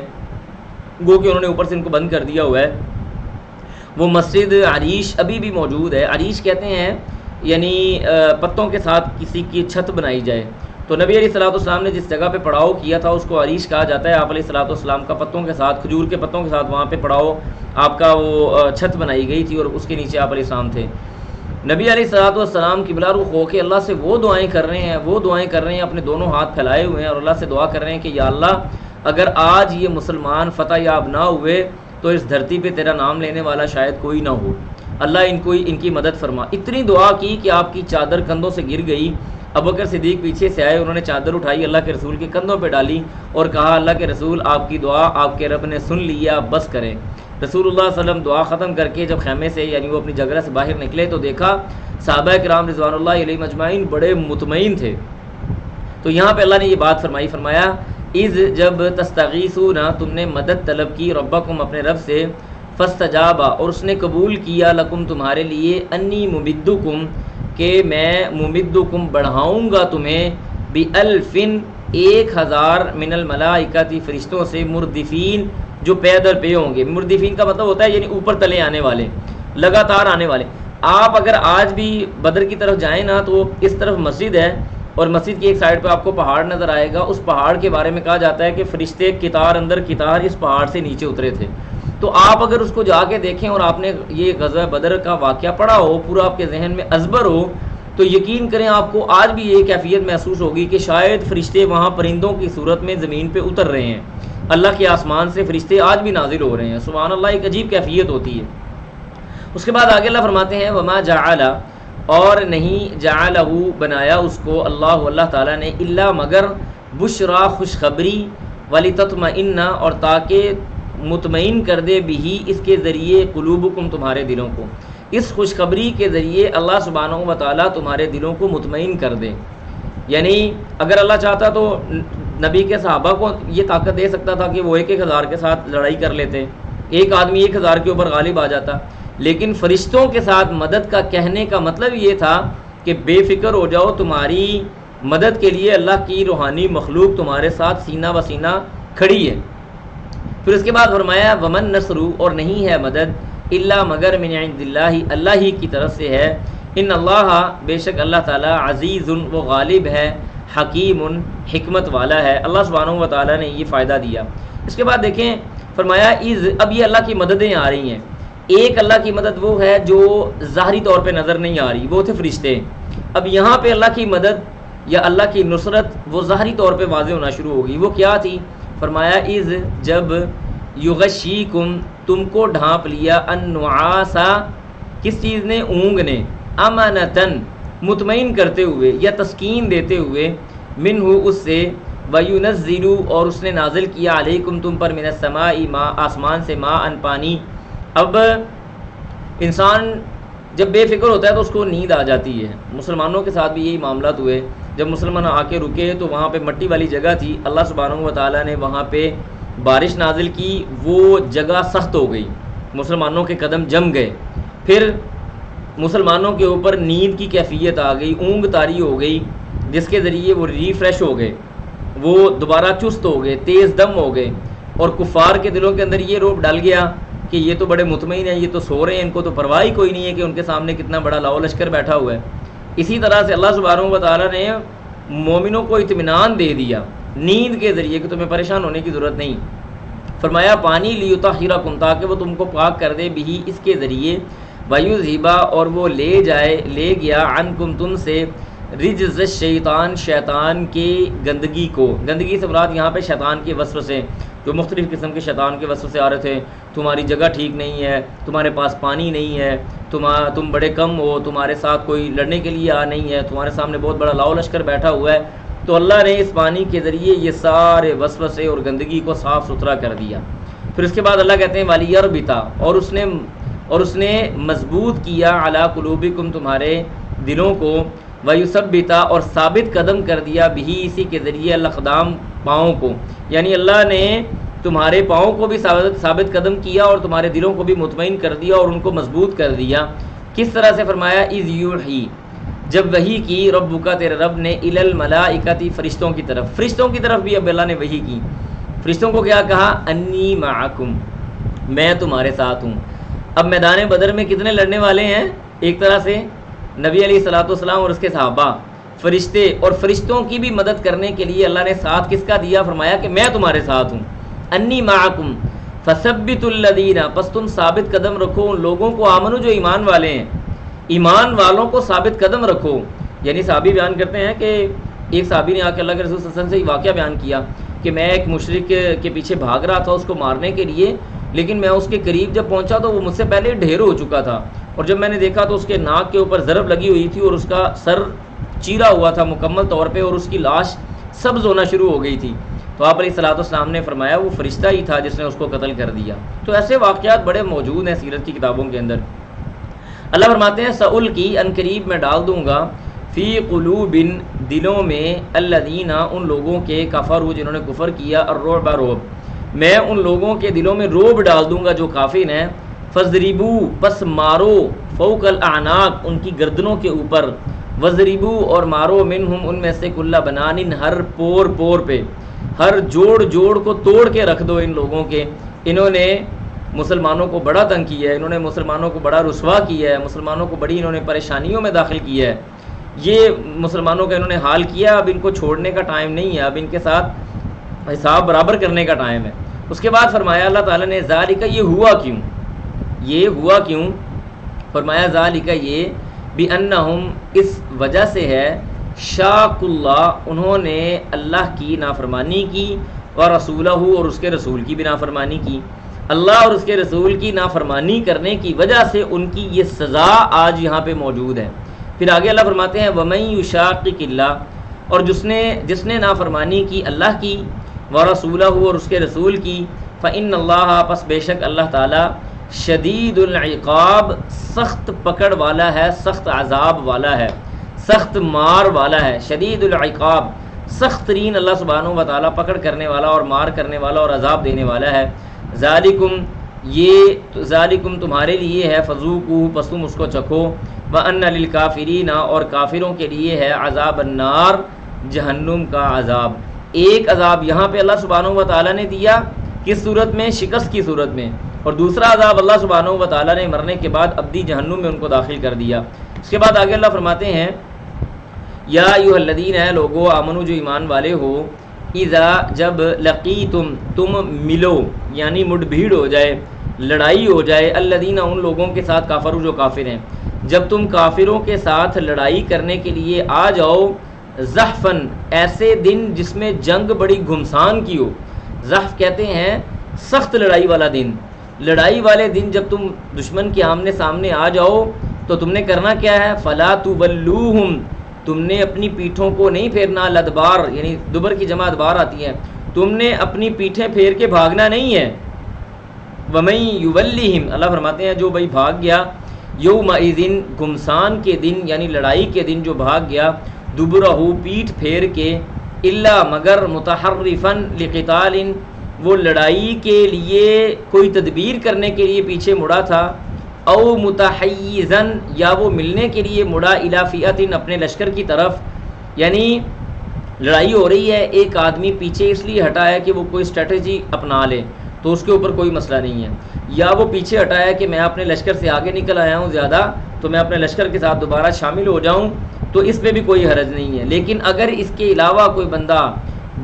گو کہ انہوں نے اوپر سے ان کو بند کر دیا ہوا ہے. وہ مسجد عریش ابھی بھی موجود ہے. عریش کہتے ہیں یعنی پتوں کے ساتھ کسی کی چھت بنائی جائے. تو نبی علیہ الصلوۃ والسلام نے جس جگہ پہ پڑاؤ کیا تھا اس کو عریش کہا جاتا ہے. آپ علیہ الصلوۃ والسلام کا پتوں کے ساتھ، کھجور کے پتوں کے ساتھ وہاں پہ پڑاؤ آپ کا وہ چھت بنائی گئی تھی اور اس کے نیچے آپ علیہ السلام تھے. نبی علیہ الصلوۃ والسلام قبلہ رخ ہو کے اللہ سے وہ دعائیں کر رہے ہیں اپنے دونوں ہاتھ پھیلائے ہوئے ہیں اور اللہ سے دعا کر رہے ہیں کہ یا اللہ اگر آج یہ مسلمان فتح یاب نہ ہوئے تو اس دھرتی پہ تیرا نام لینے والا شاید کوئی نہ ہو. اللہ ان کی مدد فرما۔ اتنی دعا کی کہ آپ کی چادر کندھوں سے گر گئی۔ ابوبکر صدیق پیچھے سے آئے، انہوں نے چادر اٹھائی، اللہ کے رسول کے کندھوں پہ ڈالی اور کہا اللہ کے رسول آپ کی دعا آپ کے رب نے سن لیا، بس کریں۔ رسول اللہ صلی اللہ علیہ وسلم دعا ختم کر کے جب خیمے سے یعنی وہ اپنی جگہ سے باہر نکلے تو دیکھا صحابہ کرام رضوان اللہ علیہ مجمعین بڑے مطمئن تھے۔ تو یہاں پہ اللہ نے یہ بات فرمایا اذ جب تستغیثون تم نے مدد طلب کی ربکم اپنے رب سے، فاستجاب اور اس نے قبول کیا لکم تمہارے لیے، انی ممدکم کہ میں ممدکم بڑھاؤں گا تمہیں، بِأَلْفٍ 1000 من الملائکۃ فرشتوں سے، مردفین جو پے در پے ہوں گے۔ مردفین کا مطلب ہوتا ہے یعنی اوپر تلے آنے والے، لگاتار آنے والے۔ آپ اگر آج بھی بدر کی طرف جائیں نا تو اس طرف مسجد ہے اور مسجد کی ایک سائڈ پہ آپ کو پہاڑ نظر آئے گا، اس پہاڑ کے بارے میں کہا جاتا ہے کہ فرشتے قطار اندر قطار اس پہاڑ سے نیچے اترے تھے۔ تو آپ اگر اس کو جا کے دیکھیں اور آپ نے یہ غزوہ بدر کا واقعہ پڑھا ہو، پورا آپ کے ذہن میں ازبر ہو، تو یقین کریں آپ کو آج بھی یہ کیفیت محسوس ہوگی کہ شاید فرشتے وہاں پرندوں کی صورت میں زمین پہ اتر رہے ہیں، اللہ کے آسمان سے فرشتے آج بھی نازل ہو رہے ہیں۔ سبحان اللہ، ایک عجیب کیفیت ہوتی ہے۔ اس کے بعد آگے اللہ فرماتے ہیں وما جعل اور نہیں جعلہ بنایا اس کو اللہ تعالیٰ نے الا مگر بشرا خوشخبری ولتطمئن اور تاکہ مطمئن کر دے بھی اس کے ذریعے قلوبکم تمہارے دلوں کو، اس خوشخبری کے ذریعے اللہ سبحانہ و تعالیٰ تمہارے دلوں کو مطمئن کر دے۔ یعنی اگر اللہ چاہتا تو نبی کے صحابہ کو یہ طاقت دے سکتا تھا کہ وہ 1000 کے ساتھ لڑائی کر لیتے، ایک آدمی 1000 کے اوپر غالب آ جاتا، لیکن فرشتوں کے ساتھ مدد کا کہنے کا مطلب یہ تھا کہ بے فکر ہو جاؤ، تمہاری مدد کے لیے اللہ کی روحانی مخلوق تمہارے ساتھ سینہ بہ سینہ کھڑی ہے۔ پھر اس کے بعد فرمایا ومن نصر اور نہیں ہے مدد الا مگر من عند اللہ اللہ ہی کی طرف سے ہے، ان اللہ بے شک اللہ تعالیٰ عزیز وہ غالب ہے، حکیم حکمت والا ہے۔ اللہ سبحانہ و تعالیٰ نے یہ فائدہ دیا۔ اس کے بعد دیکھیں فرمایا اب یہ اللہ کی مددیں آ رہی ہیں۔ ایک اللہ کی مدد وہ ہے جو ظاہری طور پہ نظر نہیں آ رہی، وہ تھے فرشتے۔ اب یہاں پہ اللہ کی مدد یا اللہ کی نصرت وہ ظاہری طور پہ واضح ہونا شروع ہوگی۔ وہ کیا تھی؟ فرمایا اذ جب یغشیکم تم کو ڈھانپ لیا النعاسا کس چیز نے؟ اونگ نے، امانتن مطمئن کرتے ہوئے یا تسکین دیتے ہوئے، منہ اس سے، وینزل اور اس نے نازل کیا علیکم تم پر، من السماء ماء آسمان سے، ماء ان پانی۔ اب انسان جب بے فکر ہوتا ہے تو اس کو نیند آ جاتی ہے۔ مسلمانوں کے ساتھ بھی یہی معاملات ہوئے، جب مسلمان آ کے رکے تو وہاں پہ مٹی والی جگہ تھی، اللہ سبحانہ و تعالیٰ نے وہاں پہ بارش نازل کی، وہ جگہ سخت ہو گئی، مسلمانوں کے قدم جم گئے، پھر مسلمانوں کے اوپر نیند کی کیفیت آ گئی، اونگ طاری ہو گئی، جس کے ذریعے وہ ریفریش ہو گئے، وہ دوبارہ چست ہو گئے، تیز دم ہو گئے، اور کفار کے دلوں کے اندر یہ روب ڈال گیا کہ یہ تو بڑے مطمئن ہیں، یہ تو سو رہے ہیں، ان کو تو پرواہ ہی کوئی نہیں ہے کہ ان کے سامنے کتنا بڑا لاؤ لشکر بیٹھا ہوا ہے۔ اسی طرح سے اللہ سبحانہ و تعالیٰ نے مومنوں کو اطمینان دے دیا نیند کے ذریعے کہ تمہیں پریشان ہونے کی ضرورت نہیں۔ فرمایا پانی لیطہرکم تاکہ وہ تم کو پاک کر دے، بھی اس کے ذریعے، ویذھب اور وہ لے گیا عنکم تم سے، رجز الشیطان شیطان کی گندگی کو۔ گندگی سے مراد یہاں پہ شیطان کے وسوسے، جو مختلف قسم کے شیطان کے وسوسے آ رہے تھے، تمہاری جگہ ٹھیک نہیں ہے، تمہارے پاس پانی نہیں ہے، تم بڑے کم ہو، تمہارے ساتھ کوئی لڑنے کے لیے نہیں ہے، تمہارے سامنے بہت بڑا لاؤ لشکر بیٹھا ہوا ہے۔ تو اللہ نے اس پانی کے ذریعے یہ سارے وسوسے اور گندگی کو صاف ستھرا کر دیا۔ پھر اس کے بعد اللہ کہتے ہیں وَلِيَرْبِطَ اور اس نے مضبوط کیا عَلَىٰ قُلُوبِكُمْ تمہارے دلوں کو، وَيُثَبِّتَ اور ثابت قدم کر دیا بھی اسی کے ذریعے الْأَقْدَامَ پاؤں کو، یعنی اللہ نے تمہارے پاؤں کو بھی ثابت قدم کیا اور تمہارے دلوں کو بھی مطمئن کر دیا اور ان کو مضبوط کر دیا۔ کس طرح سے؟ فرمایا اذ یوحی جب وحی کی ربک تیرے رب نے الی الملائکۃ فرشتوں کی طرف بھی اب اللہ نے وحی کی۔ فرشتوں کو کیا کہا؟ انی معکم میں تمہارے ساتھ ہوں۔ اب میدان بدر میں کتنے لڑنے والے ہیں؟ ایک طرح سے نبی علیہ الصلوۃ والسلام اور اس کے صحابہ، فرشتے، اور فرشتوں کی بھی مدد کرنے کے لیے اللہ نے ساتھ کس کا دیا؟ فرمایا کہ میں تمہارے ساتھ ہوں، انی معکم فثبتوا الذین پس تم ثابت قدم رکھو ان لوگوں کو، آمنو جو ایمان والے ہیں، ایمان والوں کو ثابت قدم رکھو۔ یعنی صحابی بیان کرتے ہیں کہ ایک صحابی نے آ کے اللہ کے رسول صلی اللہ علیہ وسلم سے یہ واقعہ بیان کیا کہ میں ایک مشرک کے پیچھے بھاگ رہا تھا اس کو مارنے کے لیے، لیکن میں اس کے قریب جب پہنچا تو وہ مجھ سے پہلے ڈھیر ہو چکا تھا، اور جب میں نے دیکھا تو اس کے ناک کے اوپر ضرب لگی ہوئی تھی اور اس کا سر چیرا ہوا تھا مکمل طور پہ، اور اس کی لاش سبز ہونا شروع ہو گئی تھی۔ تو آپ علیہ الصلوۃ والسلام نے فرمایا وہ فرشتہ ہی تھا جس نے اس کو قتل کر دیا۔ تو ایسے واقعات بڑے موجود ہیں سیرت کی کتابوں کے اندر۔ اللہ فرماتے ہیں سأل کی ان قریب میں ڈال دوں گا فی قلوب دلوں میں الذین ان لوگوں کے کفروا جنہوں نے کفر کیا الرعب رعب، میں ان لوگوں کے دلوں میں روب ڈال دوں گا جو کافر ہیں، فضربوا پس مارو فوق الاعناق ان کی گردنوں کے اوپر، وضربوا اور مارو منہم ان میں سے کل بنان ہر پور پور پہ، ہر جوڑ جوڑ کو توڑ کے رکھ دو ان لوگوں کے، انہوں نے مسلمانوں کو بڑا تنگ کیا ہے، انہوں نے مسلمانوں کو بڑا رسوا کیا ہے، مسلمانوں کو بڑی انہوں نے پریشانیوں میں داخل کیا ہے، یہ مسلمانوں کا انہوں نے حال کیا، اب ان کو چھوڑنے کا ٹائم نہیں ہے، اب ان کے ساتھ حساب برابر کرنے کا ٹائم ہے۔ اس کے بعد فرمایا اللہ تعالیٰ نے ذالک یہ ہوا کیوں، یہ ہوا کیوں، فرمایا ذالک یہ بأنہم اس وجہ سے ہے، شاق اللہ انہوں نے اللہ کی نافرمانی کی، ورسولہ اور اس کے رسول کی بھی نافرمانی کی، اللہ اور اس کے رسول کی نافرمانی کرنے کی وجہ سے ان کی یہ سزا آج یہاں پہ موجود ہے۔ پھر آگے اللہ فرماتے ہیں وَمَن يُشَاقِقِ اللَّهَ اور جس نے نافرمانی کی اللہ کی، وَرَسُولَهُ اور اس کے رسول کی، فَإِنَّ اللَّهَ پس بے شک اللہ تعالیٰ شدید العقاب سخت پکڑ والا ہے، سخت عذاب والا ہے، سخت مار والا ہے، شدید العقاب سخت ترین اللہ سبحانہ و تعالیٰ پکڑ کرنے والا اور مار کرنے والا اور عذاب دینے والا ہے۔ ذالکم تمہارے لیے ہے، فذوقوہ پس تم اس کو چکھو، وَأَنَّ لِلْكَافِرِينَ اور کافروں کے لیے ہے عذاب النار جہنم کا عذاب۔ ایک عذاب یہاں پہ اللہ سبحانہ و تعالیٰ نے دیا کس صورت میں؟ شکست کی صورت میں، اور دوسرا عذاب اللہ سبحانہ و تعالیٰ نے مرنے کے بعد ابدی جہنم میں ان کو داخل کر دیا۔ اس کے بعد آگے اللہ فرماتے ہیں یا ایھا الذین ہے لوگو آمنو جو ایمان والے ہو، اذا جب لقیتم تم ملو یعنی مڈ بھیڑ ہو جائے، لڑائی ہو جائے، الذین ان لوگوں کے ساتھ کافروا جو کافر ہیں، جب تم کافروں کے ساتھ لڑائی کرنے کے لیے آ جاؤ، زحفن ایسے دن جس میں جنگ بڑی گھمسان کی ہو، زحف کہتے ہیں سخت لڑائی والا دن، لڑائی والے دن جب تم دشمن کے آمنے سامنے آ جاؤ تو تم نے کرنا کیا ہے؟ فلا تولوہم تم نے اپنی پیٹھوں کو نہیں پھیرنا، لدبار یعنی دبر کی جمع ادبار آتی ہے، تم نے اپنی پیٹھیں پھیر کے بھاگنا نہیں ہے۔ وَمَن يُوَلِّهِمْ اللہ فرماتے ہیں جو بھائی بھاگ گیا، یومئذ گھمسان کے دن یعنی لڑائی کے دن جو بھاگ گیا، دبرہ پیٹھ پھیر کے، الا مگر متحرفن لقتال وہ لڑائی کے لیے کوئی تدبیر کرنے کے لیے پیچھے مڑا تھا، او متحیزن یا وہ ملنے کے لیے مڑا الی فئۃ اپنے لشکر کی طرف، یعنی لڑائی ہو رہی ہے، ایک آدمی پیچھے اس لیے ہٹا ہے کہ وہ کوئی اسٹریٹجی اپنا لے تو اس کے اوپر کوئی مسئلہ نہیں ہے، یا وہ پیچھے ہٹا ہے کہ میں اپنے لشکر سے آگے نکل آیا ہوں زیادہ تو میں اپنے لشکر کے ساتھ دوبارہ شامل ہو جاؤں تو اس پہ بھی کوئی حرج نہیں ہے۔ لیکن اگر اس کے علاوہ کوئی بندہ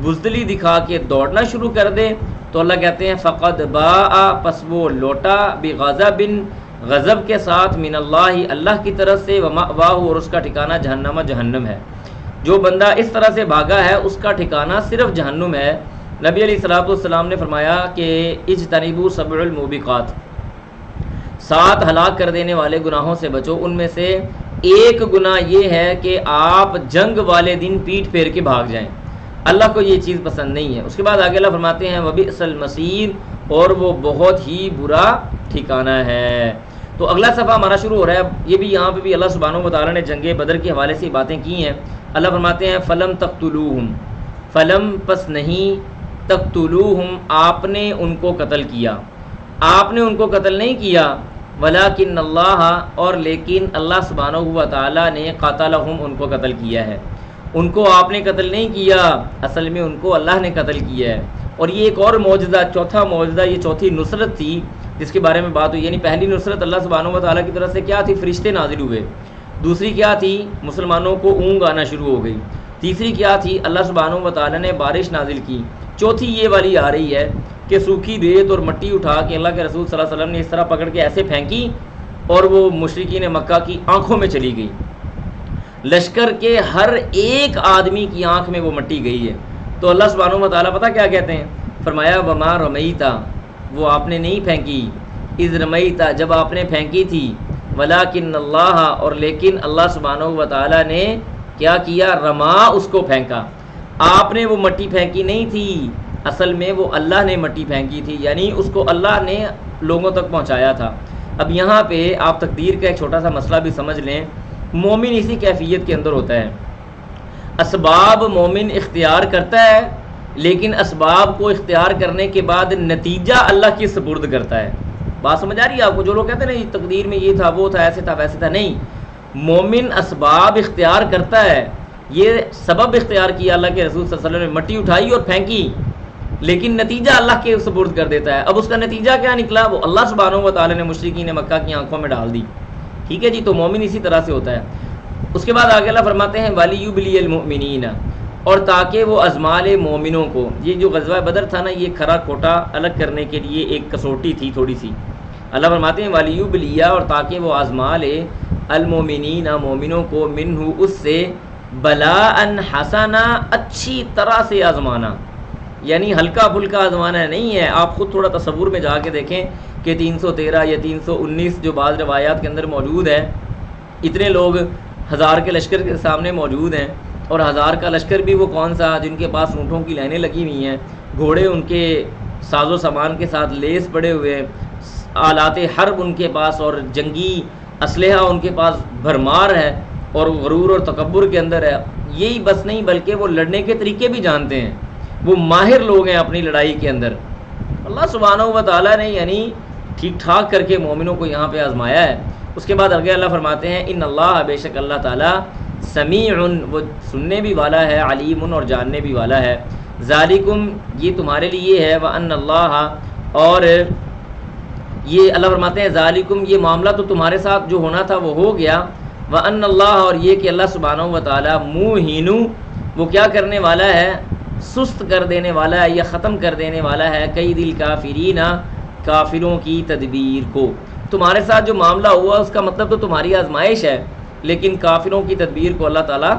بزدلی دکھا کے دوڑنا شروع کر دے تو اللہ کہتے ہیں فقد باء پس وہ لوٹا بغضب غضب کے ساتھ من اللہ اللہ کی طرف سے، ومأواہ اور اس کا ٹھکانہ جہنم جہنم ہے۔ جو بندہ اس طرح سے بھاگا ہے اس کا ٹھکانہ صرف جہنم ہے۔ نبی علیہ الصلوۃ والسلام نے فرمایا کہ اجتنبوا سبع الموبقات 7 ہلاک کر دینے والے گناہوں سے بچو، ان میں سے ایک گناہ یہ ہے کہ آپ جنگ والے دن پیٹھ پھیر کے بھاگ جائیں، اللہ کو یہ چیز پسند نہیں ہے۔ اس کے بعد آگے اللہ فرماتے ہیں وبئس المصیر اور وہ بہت ہی برا ٹھکانہ ہے۔ تو اگلا صفحہ ہمارا شروع ہو رہا ہے، یہ بھی یہاں پہ بھی اللہ سبحانہ و تعالیٰ نے جنگ بدر کے حوالے سے باتیں کی ہیں۔ اللہ فرماتے ہیں فلم تقتلوہم فلم پس نہیں، تقتلوہم آپ نے ان کو قتل کیا، آپ نے ان کو قتل نہیں کیا، ولیکن اللہ اور لیکن اللہ سبحانہ و تعالیٰ نے قاتلہم ان کو قتل کیا ہے، ان کو آپ نے قتل نہیں کیا، اصل میں ان کو اللہ نے قتل کیا ہے۔ اور یہ ایک اور معجزہ، چوتھا معجزہ، یہ چوتھی نصرت تھی جس کے بارے میں بات ہوئی، یعنی پہلی نصرت اللہ سبحانہ و تعالیٰ کی طرف سے کیا تھی؟ فرشتے نازل ہوئے، دوسری کیا تھی؟ مسلمانوں کو اونگ آنا شروع ہو گئی، تیسری کیا تھی؟ اللہ سبحانہ و تعالیٰ نے بارش نازل کی، چوتھی یہ والی آ رہی ہے کہ سوکھی ریت اور مٹی اٹھا کے اللہ کے رسول صلی اللہ علیہ وسلم نے اس طرح پکڑ کے ایسے پھینکی اور وہ مشرکین مکہ کی آنکھوں میں چلی گئی، لشکر کے ہر ایک آدمی کی آنکھ میں وہ مٹی گئی ہے۔ تو اللہ سبحانہ و تعالیٰ پتہ کیا کہتے ہیں؟ فرمایا وما رمیتا وہ آپ نے نہیں پھینکی، اذ رمیتا جب آپ نے پھینکی تھی، ولیکن اللہ، اور لیکن اللہ سبحانہ و تعالیٰ نے کیا کیا، رما، اس کو پھینکا. آپ نے وہ مٹی پھینکی نہیں تھی، اصل میں وہ اللہ نے مٹی پھینکی تھی، یعنی اس کو اللہ نے لوگوں تک پہنچایا تھا. اب یہاں پہ آپ تقدیر کا ایک چھوٹا سا مسئلہ بھی سمجھ لیں. مومن اسی کیفیت کے اندر ہوتا ہے. اسباب مومن اختیار کرتا ہے، لیکن اسباب کو اختیار کرنے کے بعد نتیجہ اللہ کی سپرد کرتا ہے. بات سمجھ آ رہی ہے آپ کو؟ جو لوگ کہتے ہیں نا تقدیر میں یہ تھا، وہ تھا، ایسے تھا، ویسے تھا، نہیں. مومن اسباب اختیار کرتا ہے. یہ سبب اختیار کیا اللہ کے رسول صلی اللہ علیہ وسلم نے، مٹی اٹھائی اور پھینکی، لیکن نتیجہ اللہ کے سپرد کر دیتا ہے. اب اس کا نتیجہ کیا نکلا؟ وہ اللہ سبحانہ و تعالیٰ نے مشرکین مکہ کی آنکھوں میں ڈال دی. ٹھیک ہے جی. تو مومن اسی طرح سے ہوتا ہے. اس کے بعد آگے اللہ فرماتے ہیں وَلِيُبْلِيَ الْمُؤْمِنِينَ، اور تاکہ وہ ازما لے مومنوں کو. یہ جو غزوہ بدر تھا نا، یہ کھرا کھوٹا الگ کرنے کے لیے ایک کسوٹی تھی تھوڑی سی. اللہ فرماتے ہیں وَلِيُبْلِيَ، اور تاکہ وہ آزما لے المؤمنین، مومنوں کو، منہ، اس سے، بلاءً حسنا، اچھی طرح سے آزمانا. یعنی ہلکا پھلکا آزمانا نہیں ہے. آپ خود تھوڑا تصور میں جا کے دیکھیں کہ 313 یا 319 جو بعض روایات کے اندر موجود ہے، اتنے لوگ 1000 کے لشکر کے سامنے موجود ہیں. اور 1000 کا لشکر بھی وہ کون سا، جن کے پاس اونٹوں کی لائنیں لگی ہوئی ہیں، گھوڑے ان کے ساز و سامان کے ساتھ لیس پڑے ہوئے، آلات حرب ان کے پاس اور جنگی اسلحہ ان کے پاس بھرمار ہے، اور غرور اور تکبر کے اندر ہے. یہی بس نہیں، بلکہ وہ لڑنے کے طریقے بھی جانتے ہیں. وہ ماہر لوگ ہیں اپنی لڑائی کے اندر. اللہ سبحانہ و تعالیٰ نے یعنی ٹھیک ٹھاک کر کے مومنوں کو یہاں پہ آزمایا ہے. اس کے بعد آگے اللہ فرماتے ہیں ان اللہ، بے شک اللہ تعالیٰ، سمیع، وہ سننے بھی والا ہے، علیم، اور جاننے بھی والا ہے. ذالکم، یہ تمہارے لیے ہے، وان اللہ، اور یہ اللہ فرماتے ہیں ذالکم، یہ معاملہ تو تمہارے ساتھ جو ہونا تھا وہ ہو گیا. وان اللہ، اور یہ کہ اللہ سبحانہ و تعالیٰ، موہن، وہ کیا کرنے والا ہے، سست کر دینے والا ہے یا ختم کر دینے والا ہے، کئی دل کافرین، کافروں کی تدبیر کو. تمہارے ساتھ جو معاملہ ہوا اس کا مطلب تو تمہاری آزمائش ہے، لیکن کافروں کی تدبیر کو اللہ تعالیٰ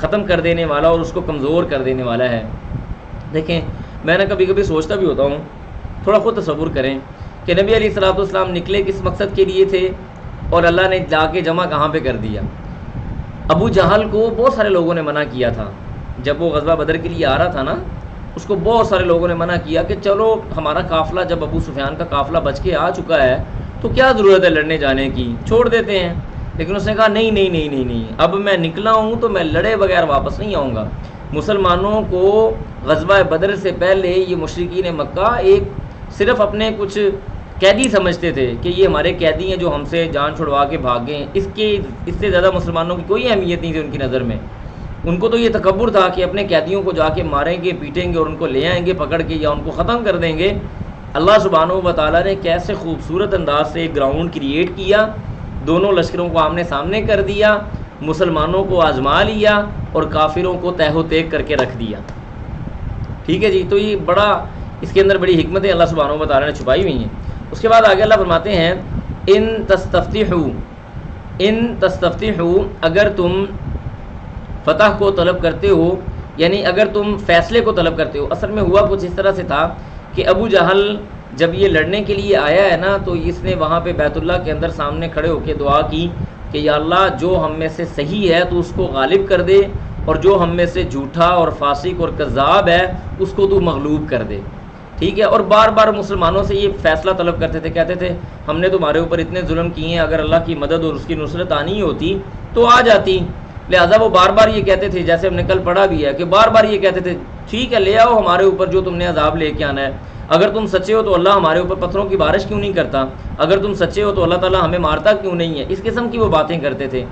ختم کر دینے والا اور اس کو کمزور کر دینے والا ہے. دیکھیں، میں نے کبھی کبھی سوچتا بھی ہوتا ہوں، تھوڑا خود تصور کریں کہ نبی علیہ الصلوۃ والسلام نکلے کس مقصد کے لیے تھے، اور اللہ نے جا کے جمع کہاں پہ کر دیا. ابو جہل کو بہت سارے لوگوں نے منع کیا تھا. جب وہ غزوہ بدر کے لیے آ رہا تھا نا، اس کو بہت سارے لوگوں نے منع کیا کہ چلو ہمارا قافلہ، جب ابو سفیان کا قافلہ بچ کے آ چکا ہے تو کیا ضرورت ہے لڑنے جانے کی، چھوڑ دیتے ہیں. لیکن اس نے کہا نہیں نہیں نہیں نہیں نہیں، اب میں نکلا ہوں تو میں لڑے بغیر واپس نہیں آؤں گا. مسلمانوں کو غزوہ بدر سے پہلے یہ مشرکین مکہ ایک صرف اپنے کچھ قیدی سمجھتے تھے کہ یہ ہمارے قیدی ہیں جو ہم سے جان چھڑوا کے بھاگ گئے. اس سے زیادہ مسلمانوں کی کوئی اہمیت نہیں تھی ان کی نظر میں. ان کو تو یہ تکبر تھا کہ اپنے قیدیوں کو جا کے ماریں گے، پیٹیں گے اور ان کو لے آئیں گے پکڑ کے، یا ان کو ختم کر دیں گے. اللہ سبحانہ و تعالیٰ نے کیسے خوبصورت انداز سے ایک گراؤنڈ کریٹ کیا، دونوں لشکروں کو آمنے سامنے کر دیا، مسلمانوں کو آزما لیا اور کافروں کو تہ و تیگ کر کے رکھ دیا. ٹھیک ہے جی. تو یہ بڑا، اس کے اندر بڑی حکمتیں اللہ سبحانہ و تعالیٰ نے چھپائی ہوئی ہیں. اس کے بعد آگے اللہ فرماتے ہیں ان تستفتحوا، اگر تم فتح کو طلب کرتے ہو، یعنی اگر تم فیصلے کو طلب کرتے ہو. اصل میں ہوا کچھ اس طرح سے تھا کہ ابو جہل جب یہ لڑنے کے لیے آیا ہے نا، تو اس نے وہاں پہ بیت اللہ کے اندر سامنے کھڑے ہو کے دعا کی کہ یا اللہ، جو ہم میں سے صحیح ہے تو اس کو غالب کر دے، اور جو ہم میں سے جھوٹا اور فاسق اور کذاب ہے اس کو تو مغلوب کر دے. ٹھیک ہے. اور بار بار مسلمانوں سے یہ فیصلہ طلب کرتے تھے، کہتے تھے ہم نے تمہارے اوپر اتنے ظلم کیے ہیں، اگر اللہ کی مدد اور اس کی نصرت آنی ہوتی تو آ جاتی. لہٰذا وہ بار بار یہ کہتے تھے، جیسے ہم نے کل پڑھا بھی ہے کہ بار بار یہ کہتے تھے ٹھیک ہے لے آؤ ہمارے اوپر جو تم نے عذاب لے کے آنا ہے. اگر تم سچے ہو تو اللہ ہمارے اوپر پتھروں کی بارش کیوں نہیں کرتا؟ اگر تم سچے ہو تو اللہ تعالیٰ ہمیں مارتا کیوں نہیں ہے؟ اس قسم کی وہ باتیں کرتے تھے.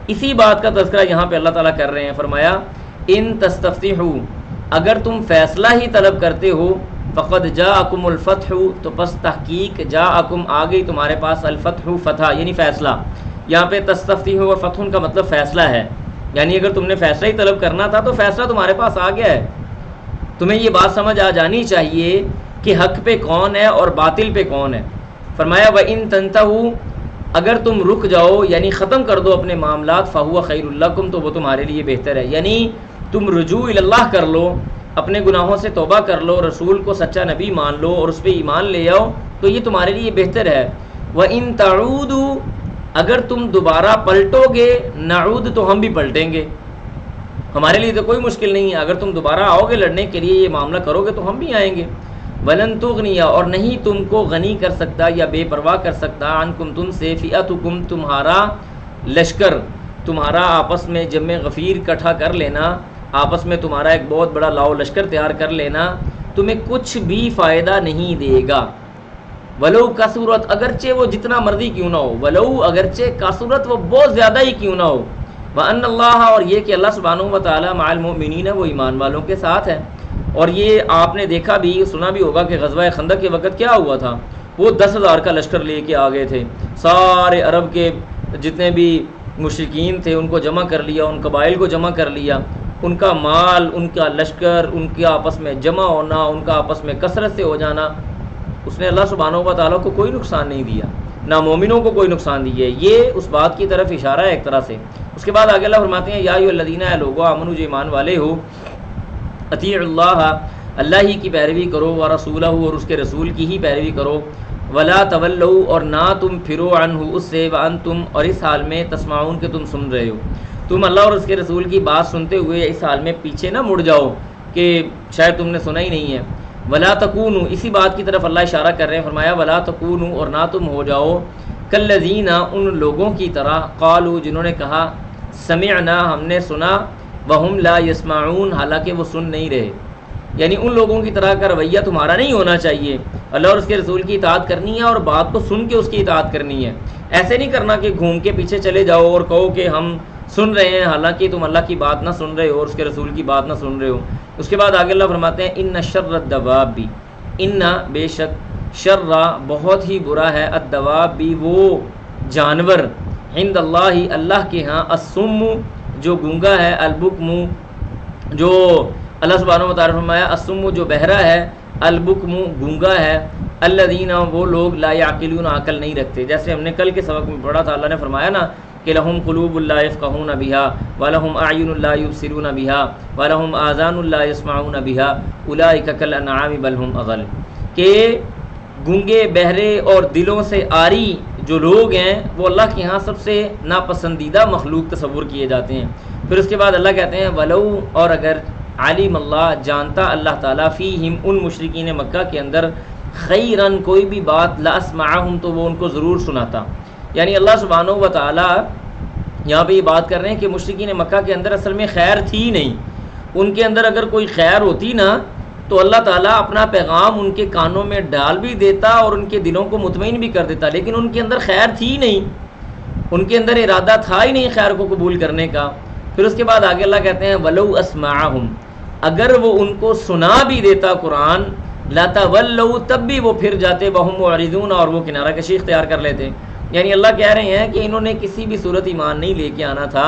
اسی بات کا تذکرہ یہاں پہ اللہ تعالیٰ کر رہے ہیں. فرمایا ان تستفتحوا، اگر تم فیصلہ ہی طلب کرتے ہو، فقد جاءکم الفتح، تو پس تحقیق جاءکم، آ گئی تمہارے پاس، الفتح، فتح یعنی فیصلہ. یہاں پہ تستفتحوا اور فتح کا مطلب فیصلہ ہے. یعنی اگر تم نے فیصلہ ہی طلب کرنا تھا تو فیصلہ تمہارے پاس آ گیا ہے. تمہیں یہ بات سمجھ آ جانی چاہیے کہ حق پہ کون ہے اور باطل پہ کون ہے. فرمایا وَإِن تَنْتَهُوا، اگر تم رک جاؤ یعنی ختم کر دو اپنے معاملات، فَهُوَ خَيْرٌ لَكُمْ، تو وہ تمہارے لیے بہتر ہے. یعنی تم رجوع اللہ کر لو، اپنے گناہوں سے توبہ کر لو، رسول کو سچا نبی مان لو اور اس پہ ایمان لے آؤ، تو یہ تمہارے لیے بہتر ہے. وَإِن تَعُودُوا، اگر تم دوبارہ پلٹو گے نعود تو ہم بھی پلٹیں گے، ہمارے لیے تو کوئی مشکل نہیں ہے، اگر تم دوبارہ آؤ گے لڑنے کے لیے، یہ معاملہ کرو گے تو ہم بھی آئیں گے۔ ولن تغنی، اور نہیں تم کو غنی کر سکتا یا بے پرواہ کر سکتا، عنکم تم سے، فئتکم تمہارا لشکر، تمہارا آپس میں جمع غفیر اکٹھا کر لینا، آپس میں تمہارا ایک بہت بڑا لاؤ لشکر تیار کر لینا، تمہیں کچھ بھی فائدہ نہیں دے گا۔ ولو کثرت، اگرچہ وہ جتنا مرضی کیوں نہ ہو، ولو اگرچہ کثرت وہ بہت زیادہ ہی کیوں نہ ہو، وَأَنَّ اللَّهَ، اور یہ کہ اللہ سبحانہ و تعالیٰ مع المؤمنین، وہ ایمان والوں کے ساتھ ہے۔ اور یہ آپ نے دیکھا بھی سنا بھی ہوگا کہ غزوہ خندق کے وقت کیا ہوا تھا، وہ 10,000 کا لشکر لے کے آ گئے تھے، سارے عرب کے جتنے بھی مشرکین تھے ان کو جمع کر لیا، ان قبائل کو جمع کر لیا، ان کا مال، ان کا لشکر، ان کے آپس میں جمع ہونا، ان کا آپس میں کثرت سے ہو جانا، اس نے اللہ سبحانہ و تعالیٰ کو کوئی نقصان نہیں دیا، نہ مومنوں کو کوئی نقصان دیا۔ یہ اس بات کی طرف اشارہ ہے ایک طرح سے۔ اس کے بعد آگے اللہ فرماتے ہیں یا ایھا الذین، اے لوگو، آمنو، جو ایمان والے ہو، اطیعوا اللہ، اللہ ہی کی پیروی کرو، ورسولہ، اور اس کے رسول کی ہی پیروی کرو، ولا تولوا، اور نہ تم پھرو عنہ اس سے، وانتم، اور اس حال میں تسمعون کہ تم سن رہے ہو، تم اللہ اور اس کے رسول کی بات سنتے ہوئے اس حال میں پیچھے نہ مڑ جاؤ کہ شاید تم نے سنا ہی نہیں ہے۔ ولا تکونوا، اسی بات کی طرف اللہ اشارہ کر رہے ہیں، فرمایا ولا تکونوا، اور نہ تم ہو جاؤ، کالذین، ان لوگوں کی طرح، قالوا، جنہوں نے کہا، سمعنا، ہم نے سنا، وہم لا یسمعون، حالانکہ وہ سن نہیں رہے۔ یعنی ان لوگوں کی طرح کا رویہ تمہارا نہیں ہونا چاہیے، اللہ اور اس کے رسول کی اطاعت کرنی ہے اور بات کو سن کے اس کی اطاعت کرنی ہے، ایسے نہیں کرنا کہ گھوم کے پیچھے چلے جاؤ اور کہو کہ ہم سن رہے ہیں حالانکہ تم اللہ کی بات نہ سن رہے ہو اور اس کے رسول کی بات نہ سن رہے ہو۔ اس کے بعد آگے اللہ فرماتے ہیں ان شر الدواب، ان، بے شک، شر، بہت ہی برا ہے، الدواب، وہ جانور، عند اللہ، اللہ کے ہاں، الصم، جو گونگا ہے، البکم، جو اللہ سبحانہ و تعالیٰ فرمایا الصم، جو بہرا ہے، البکم، گونگا ہے، الذین، وہ لوگ، لا یعقلون، عقل نہیں رکھتے۔ جیسے ہم نے کل کے سبق میں پڑھا تھا، اللہ نے فرمایا نا کہ لہم قلوب لا یفقہون بہا، ولہم اعین لا یبصرون بہا، ولہم آذان لا یسمعون بہا، اولئک کالانعام بل ہم اضل، کہ گونگے، بہرے اور دلوں سے عاری جو لوگ ہیں وہ اللہ کے ہاں سب سے ناپسندیدہ مخلوق تصور کیے جاتے ہیں۔ پھر اس کے بعد اللہ کہتے ہیں ولو، اور اگر، علیم اللہ، جانتا اللہ تعالیٰ، فیہم، ان مشرکین مکہ کے اندر، خیرن، کوئی بھی بات، لاسمعہم، تو وہ ان کو ضرور سناتا۔ یعنی اللہ سبحانہ و تعالیٰ یہاں پہ یہ بات کر رہے ہیں کہ مشرکین مکہ کے اندر اصل میں خیر تھی نہیں، ان کے اندر اگر کوئی خیر ہوتی نا تو اللہ تعالیٰ اپنا پیغام ان کے کانوں میں ڈال بھی دیتا اور ان کے دلوں کو مطمئن بھی کر دیتا، لیکن ان کے اندر خیر تھی نہیں، ان کے اندر ارادہ تھا ہی نہیں خیر کو قبول کرنے کا۔ پھر اس کے بعد آگے اللہ کہتے ہیں ولو اسمعہم، اگر وہ ان کو سنا بھی دیتا قرآن، لتولوا، تب بھی وہ پھر جاتے، وہم معرضون، اور وہ کنارہ کشی اختیار کر لیتے۔ یعنی اللہ کہہ رہے ہیں کہ انہوں نے کسی بھی صورت ایمان نہیں لے کے آنا تھا،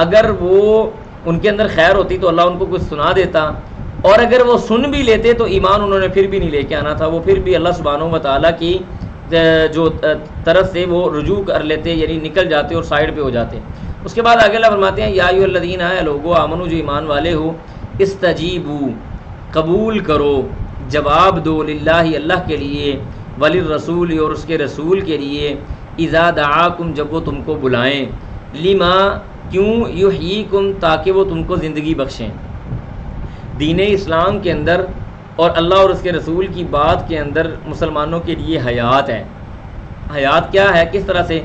اگر وہ ان کے اندر خیر ہوتی تو اللہ ان کو کچھ سنا دیتا، اور اگر وہ سن بھی لیتے تو ایمان انہوں نے پھر بھی نہیں لے کے آنا تھا، وہ پھر بھی اللہ سبحانہ و تعالیٰ کی جو طرف سے وہ رجوع کر لیتے، یعنی نکل جاتے اور سائڈ پہ ہو جاتے۔ اس کے بعد آگے اللہ فرماتے ہیں یا ایھا الذین، اے لوگو، آمنو، جو ایمان والے ہو، استجیبوا، قبول کرو، جواب دو، للہ، اللہ کے لیے، وللرسول، اور اس کے رسول کے لیے، اذا دعاکم، جب وہ تم کو بلائیں، لما، کیوں، یحییکم، تاکہ وہ تم کو زندگی بخشیں۔ دین اسلام کے اندر اور اللہ اور اس کے رسول کی بات کے اندر مسلمانوں کے لیے حیات ہے۔ حیات کیا ہے، کس طرح سے؟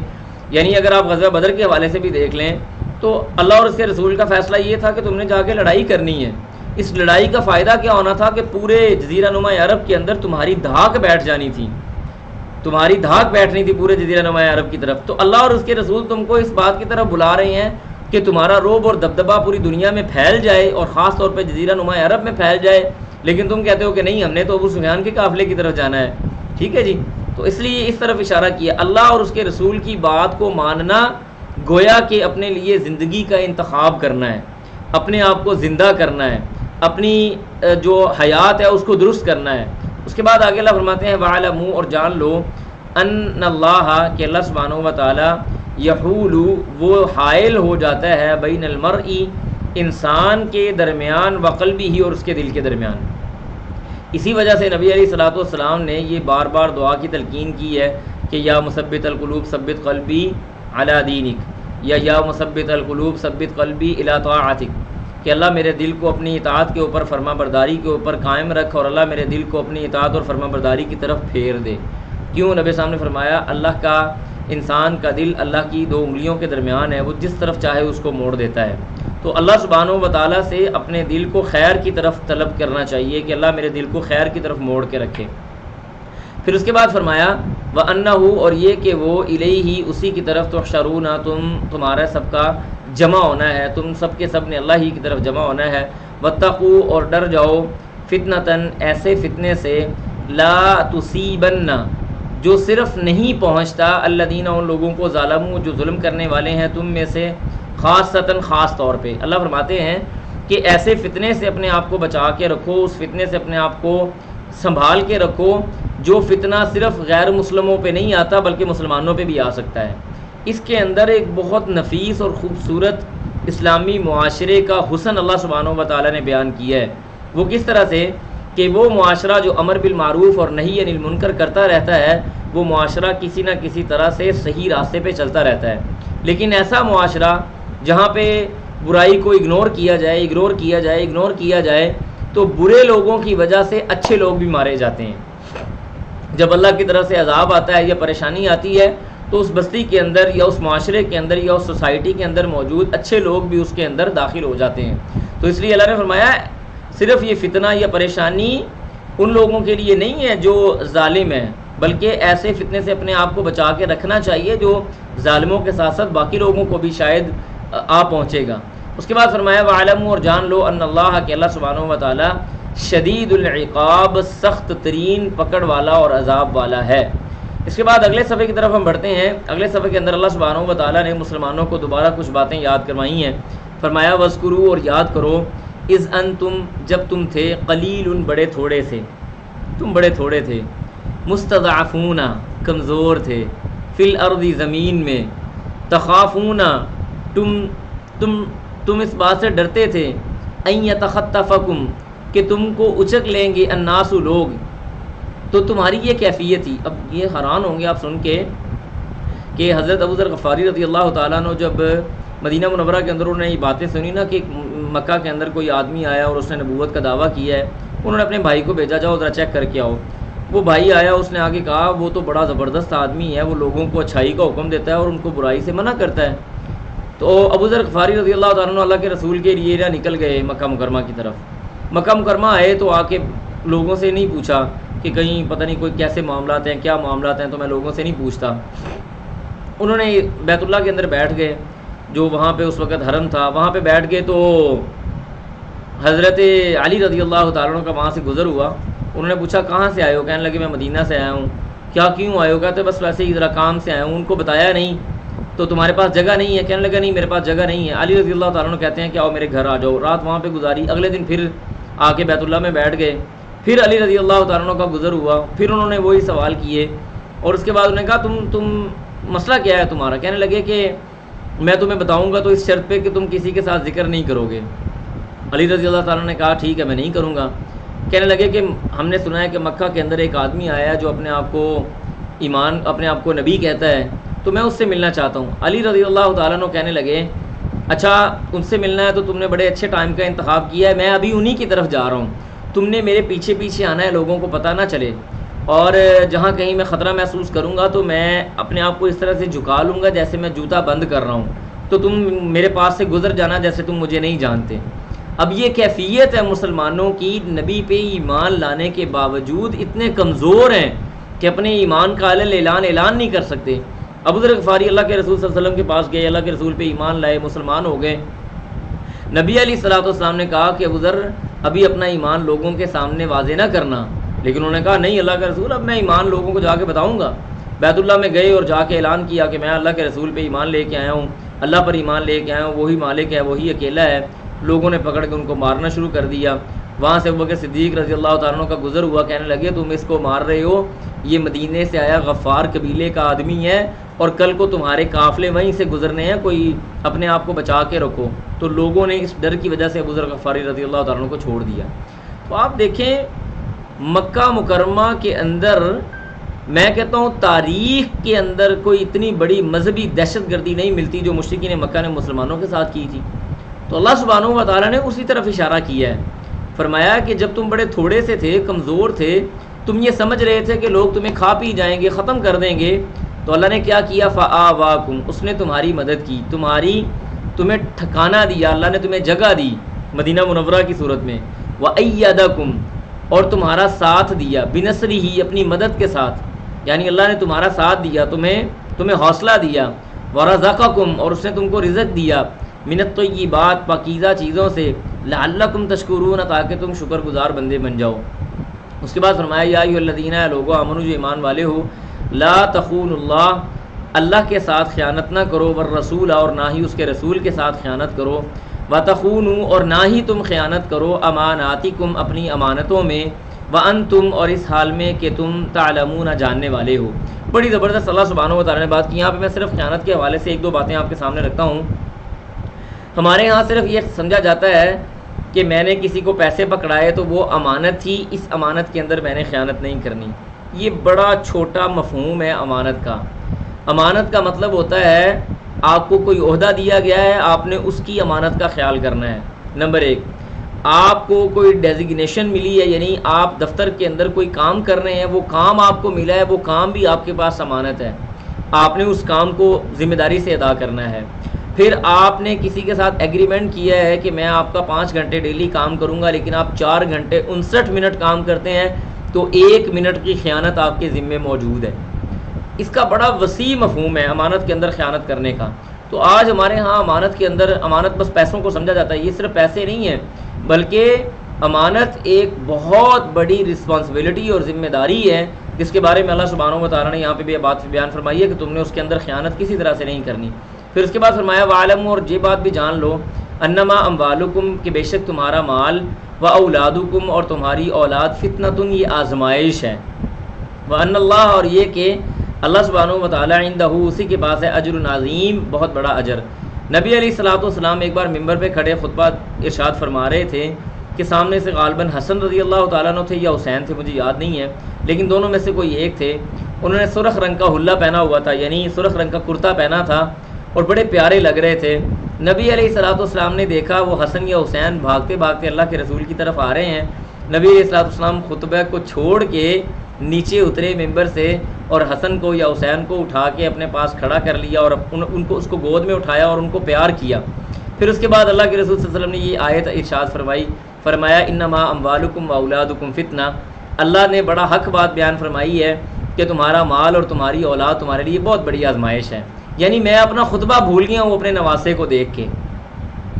یعنی اگر آپ غزوہ بدر کے حوالے سے بھی دیکھ لیں تو اللہ اور اس کے رسول کا فیصلہ یہ تھا کہ تم نے جا کے لڑائی کرنی ہے۔ اس لڑائی کا فائدہ کیا ہونا تھا کہ پورے جزیرہ نما عرب کے اندر تمہاری دھاک بیٹھ جانی تھی، تمہاری دھاک بیٹھنی تھی پورے جزیرہ نما عرب کی طرف۔ تو اللہ اور اس کے رسول تم کو اس بات کی طرف بلا رہے ہیں کہ تمہارا رعب اور دبدبہ پوری دنیا میں پھیل جائے اور خاص طور پہ جزیرہ نما عرب میں پھیل جائے، لیکن تم کہتے ہو کہ نہیں، ہم نے تو ابو سفیان کے قافلے کی طرف جانا ہے۔ ٹھیک ہے جی، تو اس لیے اس طرف اشارہ کیا، اللہ اور اس کے رسول کی بات کو ماننا گویا کہ اپنے لیے زندگی کا انتخاب کرنا ہے، اپنے آپ کو زندہ کرنا ہے، اپنی جو حیات ہے اس کو درست کرنا ہے۔ اس کے بعد آگے اللہ فرماتے ہیں وَاعْلَمُوا، اور جان لو، ان اللہ، کہ اللہ سبحانہ و تعالی، یحول، وہ حائل ہو جاتا ہے، بین المرء، انسان کے درمیان، وقلبہ، اور اس کے دل کے درمیان۔ اسی وجہ سے نبی علیہ الصلوۃ والسلام نے یہ بار بار دعا کی تلقین کی ہے کہ یا مثبت القلوب ثبت قلبی علی دینک یا مثبت القلوب ثبت قلبی الی طاعتک، کہ اللہ میرے دل کو اپنی اطاعت کے اوپر، فرما برداری کے اوپر قائم رکھ، اور اللہ میرے دل کو اپنی اطاعت اور فرما برداری کی طرف پھیر دے۔ کیوں؟ نبی صاحب نے فرمایا اللہ کا، انسان کا دل اللہ کی دو انگلیوں کے درمیان ہے، وہ جس طرف چاہے اس کو موڑ دیتا ہے۔ تو اللہ سبحانہ و تعالیٰ سے اپنے دل کو خیر کی طرف طلب کرنا چاہیے کہ اللہ میرے دل کو خیر کی طرف موڑ کے رکھے۔ پھر اس کے بعد فرمایا وَأَنَّهُ، اور یہ کہ وہ الیہ، اسی کی طرف تحشرون، تمہارا سب کا جمع ہونا ہے، تم سب کے سب نے اللہ ہی کی طرف جمع ہونا ہے۔ وَاتَّقُوا، اور ڈر جاؤ، فِتْنَةً، ایسے فتنے سے، لا تصیبن، جو صرف نہیں پہنچتا، الذین، ان لوگوں کو، ظالموا، جو ظلم کرنے والے ہیں، تم میں سے، خاصتاً، خاص طور پہ۔ اللہ فرماتے ہیں کہ ایسے فتنے سے اپنے آپ کو بچا کے رکھو، اس فتنے سے اپنے آپ کو سنبھال کے رکھو جو فتنہ صرف غیر مسلموں پہ نہیں آتا بلکہ مسلمانوں پہ بھی آ سکتا ہے۔ اس کے اندر ایک بہت نفیس اور خوبصورت اسلامی معاشرے کا حسن اللہ سبحانہ و تعالیٰ نے بیان کیا ہے۔ وہ کس طرح سے کہ وہ معاشرہ جو امر بالمعروف اور نہی عن المنکر کرتا رہتا ہے، وہ معاشرہ کسی نہ کسی طرح سے صحیح راستے پہ چلتا رہتا ہے۔ لیکن ایسا معاشرہ جہاں پہ برائی کو اگنور کیا جائے تو برے لوگوں کی وجہ سے اچھے لوگ بھی مارے جاتے ہیں۔ جب اللہ کی طرف سے عذاب آتا ہے یا پریشانی آتی ہے تو اس بستی کے اندر یا اس معاشرے کے اندر یا اس سوسائٹی کے اندر موجود اچھے لوگ بھی اس کے اندر داخل ہو جاتے ہیں۔ تو اس لیے اللہ نے فرمایا صرف یہ فتنہ یا پریشانی ان لوگوں کے لیے نہیں ہے جو ظالم ہیں، بلکہ ایسے فتنے سے اپنے آپ کو بچا کے رکھنا چاہیے جو ظالموں کے ساتھ ساتھ باقی لوگوں کو بھی شاید آ پہنچے گا۔ اس کے بعد فرمایا وَعَلَمُوا، اور جان لو، ان اللہ، کہ اللہ سبحانہ و تعالیٰ، شدید العقاب، سخت ترین پکڑ والا اور عذاب والا ہے۔ اس کے بعد اگلے صفحے کی طرف ہم بڑھتے ہیں۔ اگلے صفحے کے اندر اللہ سبحانہ و تعالیٰ نے مسلمانوں کو دوبارہ کچھ باتیں یاد کروائی ہیں۔ فرمایا وَاذْكُرُوا، اور یاد کرو، اذ انتم، جب تم تھے، قلیل، بڑے تھوڑے تھے، مستضعفون، کمزور تھے، فی الارض، زمین میں، تخافون، تم اس بات سے ڈرتے تھے، ان یتخطفکم، کہ تم کو اچک لیں گے، الناس، لوگ، تو تمہاری یہ کیفیت تھی۔ اب یہ حیران ہوں گے آپ سن کے کہ حضرت ابو ذر غفاری رضی اللہ تعالیٰ عنہ جب مدینہ منورہ کے اندر انہوں نے یہ باتیں سنی نا کہ مکہ کے اندر کوئی آدمی آیا اور اس نے نبوت کا دعویٰ کیا ہے، انہوں نے اپنے بھائی کو بھیجا، جاؤ ذرا چیک کر کے آؤ۔ وہ بھائی آیا، اس نے آگے کہا وہ تو بڑا زبردست آدمی ہے، وہ لوگوں کو اچھائی کا حکم دیتا ہے اور ان کو برائی سے منع کرتا ہے۔ تو ابو ذر غفاری رضی اللہ تعالیٰ عنہ اللہ کے رسول کے لیے نکل گئے مکہ مکرمہ کی طرف۔ مکہ مکرمہ آئے تو آ کے لوگوں سے نہیں پوچھا کہ کہیں پتہ نہیں کوئی کیسے معاملات ہیں، کیا معاملات ہیں، تو میں لوگوں سے نہیں پوچھتا۔ انہوں نے بیت اللہ کے اندر بیٹھ گئے، جو وہاں پہ اس وقت حرم تھا، وہاں پہ بیٹھ گئے تو حضرت علی رضی اللہ تعالیٰ عنہ کا وہاں سے گزر ہوا۔ انہوں نے پوچھا کہاں سے آئے ہو؟ کہنے لگے میں مدینہ سے آیا ہوں۔ کیا کیوں آئے ہو؟ کہتے بس ویسے ہی ذرا کام سے آیا ہوں۔ ان کو بتایا نہیں تو تمہارے پاس جگہ نہیں ہے؟ کہنے لگا نہیں میرے پاس جگہ نہیں ہے۔ علی رضی اللہ تعالیٰ عنہ کہتے ہیں کہ آؤ میرے گھر آ جاؤ۔ رات وہاں پہ گزاری، اگلے دن پھر آ کے بیت اللہ میں بیٹھ گئے۔ پھر علی رضی اللہ تعالیٰ عنہ کا گزر ہوا، پھر انہوں نے وہی سوال کیے، اور اس کے بعد انہوں نے کہا تم مسئلہ کیا ہے تمہارا؟ کہنے لگے کہ میں تمہیں بتاؤں گا تو اس شرط پہ کہ تم کسی کے ساتھ ذکر نہیں کرو گے۔ علی رضی اللہ تعالیٰ نے کہا ٹھیک ہے میں نہیں کروں گا۔ کہنے لگے کہ ہم نے سنا ہے کہ مکہ کے اندر ایک آدمی آیا جو اپنے آپ کو نبی کہتا ہے، تو میں اس سے ملنا چاہتا ہوں۔ علی رضی اللہ تعالیٰ عنہ کہنے لگے اچھا ان سے ملنا ہے تو تم نے بڑے اچھے ٹائم کا انتخاب کیا ہے، میں ابھی انہی کی طرف جا رہا ہوں، تم نے میرے پیچھے پیچھے آنا ہے، لوگوں کو پتہ نہ چلے، اور جہاں کہیں میں خطرہ محسوس کروں گا تو میں اپنے آپ کو اس طرح سے جھکا لوں گا جیسے میں جوتا بند کر رہا ہوں، تو تم میرے پاس سے گزر جانا جیسے تم مجھے نہیں جانتے۔ اب یہ کیفیت ہے مسلمانوں کی، نبی پہ ایمان لانے کے باوجود اتنے کمزور ہیں کہ اپنے ایمان کا اعلان نہیں کر سکتے۔ ابو ذر غفاری اللہ کے رسول صلی اللہ علیہ وسلم کے پاس گئے، اللہ کے رسول پہ ایمان لائے، مسلمان ہو گئے۔ نبی علیہ الصلوۃ والسلام نے کہا کہ ابو ذر ابھی اپنا ایمان لوگوں کے سامنے واضح نہ کرنا، لیکن انہوں نے کہا نہیں اللہ کے رسول اب میں ایمان لوگوں کو جا کے بتاؤں گا۔ بیت اللہ میں گئے اور جا کے اعلان کیا کہ میں اللہ کے رسول پہ ایمان لے کے آیا ہوں، اللہ پر ایمان لے کے آیا ہوں، وہی مالک ہے، وہی اکیلا ہے۔ لوگوں نے پکڑ کے ان کو مارنا شروع کر دیا۔ وہاں سے ابوبکر صدیق رضی اللہ تعالیٰ عنہ کا گزر ہوا، کہنے لگے تم اس کو مار رہے ہو، یہ مدینے سے آیا غفار قبیلے کا آدمی ہے اور کل کو تمہارے قافلے وہیں سے گزرنے ہیں، کوئی اپنے آپ کو بچا کے رکھو۔ تو لوگوں نے اس ڈر کی وجہ سے ابو ذر غفاری رضی اللہ تعالیٰ عنہ کو چھوڑ دیا۔ تو آپ دیکھیں مکہ مکرمہ کے اندر میں کہتا ہوں تاریخ کے اندر کوئی اتنی بڑی مذہبی دہشت گردی نہیں ملتی جو مشرکین مکہ نے مسلمانوں کے ساتھ کی تھی. تو اللہ سبحانہ و تعالیٰ نے اسی طرف اشارہ کیا ہے. فرمایا کہ جب تم بڑے تھوڑے سے تھے، کمزور تھے، تم یہ سمجھ رہے تھے کہ لوگ تمہیں کھا پی جائیں گے، ختم کر دیں گے، تو اللہ نے کیا کیا؟ فآواکم، اس نے تمہاری مدد کی، تمہیں ٹھکانہ دیا، اللہ نے تمہیں جگہ دی مدینہ منورہ کی صورت میں. وأیدکم، اور تمہارا ساتھ دیا، بنصرہ، اپنی مدد کے ساتھ، یعنی اللہ نے تمہارا ساتھ دیا، تمہیں حوصلہ دیا. ورزقکم، اور اس نے تم کو رزق دیا، من الطیبات، پاکیزہ چیزوں سے، لعلکم تشکرون، تاکہ تم شکر گزار بندے بن جاؤ. اس کے بعد فرمایا یا ایھا الذین لوگو آمنو، جو ایمان والے ہو، لا تخونوا اللہ، اللہ کے ساتھ خیانت نہ کرو، والرسول، اور نہ ہی اس کے رسول کے ساتھ خیانت کرو، وتخونوا، اور نہ ہی تم خیانت کرو، اماناتکم، اپنی امانتوں میں، وانتم، اور اس حال میں کہ تم تعلمون، جاننے والے ہو. بڑی زبردست اللہ سبحانہ و تعالیٰ نے بات کی. یہاں پہ میں صرف خیانت کے حوالے سے ایک دو باتیں آپ کے سامنے رکھتا ہوں. ہمارے ہاں صرف یہ سمجھا جاتا ہے کہ میں نے کسی کو پیسے پکڑائے تو وہ امانت تھی، اس امانت کے اندر میں نے خیانت نہیں کرنی. یہ بڑا چھوٹا مفہوم ہے امانت کا. امانت کا مطلب ہوتا ہے آپ کو کوئی عہدہ دیا گیا ہے، آپ نے اس کی امانت کا خیال کرنا ہے. نمبر ایک، آپ کو کوئی ڈیزگنیشن ملی ہے، یعنی آپ دفتر کے اندر کوئی کام کر رہے ہیں، وہ کام آپ کو ملا ہے، وہ کام بھی آپ کے پاس امانت ہے، آپ نے اس کام کو ذمہ داری سے ادا کرنا ہے. پھر آپ نے کسی کے ساتھ ایگریمنٹ کیا ہے کہ میں آپ کا 5 گھنٹے ڈیلی کام کروں گا، لیکن آپ 4 گھنٹے 59 منٹ کام کرتے ہیں، تو 1 منٹ کی خیانت آپ کے ذمے موجود ہے. اس کا بڑا وسیع مفہوم ہے امانت کے اندر خیانت کرنے کا. تو آج ہمارے ہاں امانت کے اندر، امانت بس پیسوں کو سمجھا جاتا ہے. یہ صرف پیسے نہیں ہیں، بلکہ امانت ایک بہت بڑی رسپانسبلٹی اور ذمہ داری ہے، جس کے بارے میں اللہ سبحانہ و تعالیٰ نے یہاں پہ بھی بات بیان فرمائی ہے کہ تم نے اس کے اندر خیانت کسی طرح سے نہیں کرنی. پھر اس کے بعد فرمایا وَعَلَمُوا، اور یہ بات بھی جان لو، انما اموالکم، کہ بے شک تمہارا مال، واولادکم، اور تمہاری اولاد، فتنۃ، یہ آزمائش ہے. وان اللہ، اور یہ کہ اللہ سبحانہ و تعالیٰ عندہ، اسی کے پاس ہے، اجر عظیم، بہت بڑا اجر. نبی علیہ الصلوۃ والسلام ایک بار ممبر پہ کھڑے خطبہ ارشاد فرما رہے تھے کہ سامنے سے غالباً حسن رضی اللہ تعالیٰ عنہ تھے یا حسین تھے، مجھے یاد نہیں ہے، لیکن دونوں میں سے کوئی ایک تھے. انہوں نے سرخ رنگ کا حلہ پہنا ہوا تھا، یعنی سرخ رنگ کا کرتا پہنا تھا، اور بڑے پیارے لگ رہے تھے. نبی علیہ الصلوۃ والسلام نے دیکھا وہ حسن یا حسین بھاگتے بھاگتے اللہ کے رسول کی طرف آ رہے ہیں. نبی علیہ الصلوۃ والسلام خطبہ کو چھوڑ کے نیچے اترے ممبر سے، اور حسن کو یا حسین کو اٹھا کے اپنے پاس کھڑا کر لیا، اور ان کو اس کو گود میں اٹھایا اور ان کو پیار کیا. پھر اس کے بعد اللہ کے رسول صلی اللہ علیہ وسلم نے یہ آیت ارشاد فرمایا انما اموالکم واولادکم فتنہ. اللہ نے بڑا حق بات بیان فرمائی ہے کہ تمہارا مال اور تمہاری اولاد تمہارے لیے بہت بڑی آزمائش ہے. یعنی میں اپنا خطبہ بھول گیا ہوں اپنے نواسے کو دیکھ کے.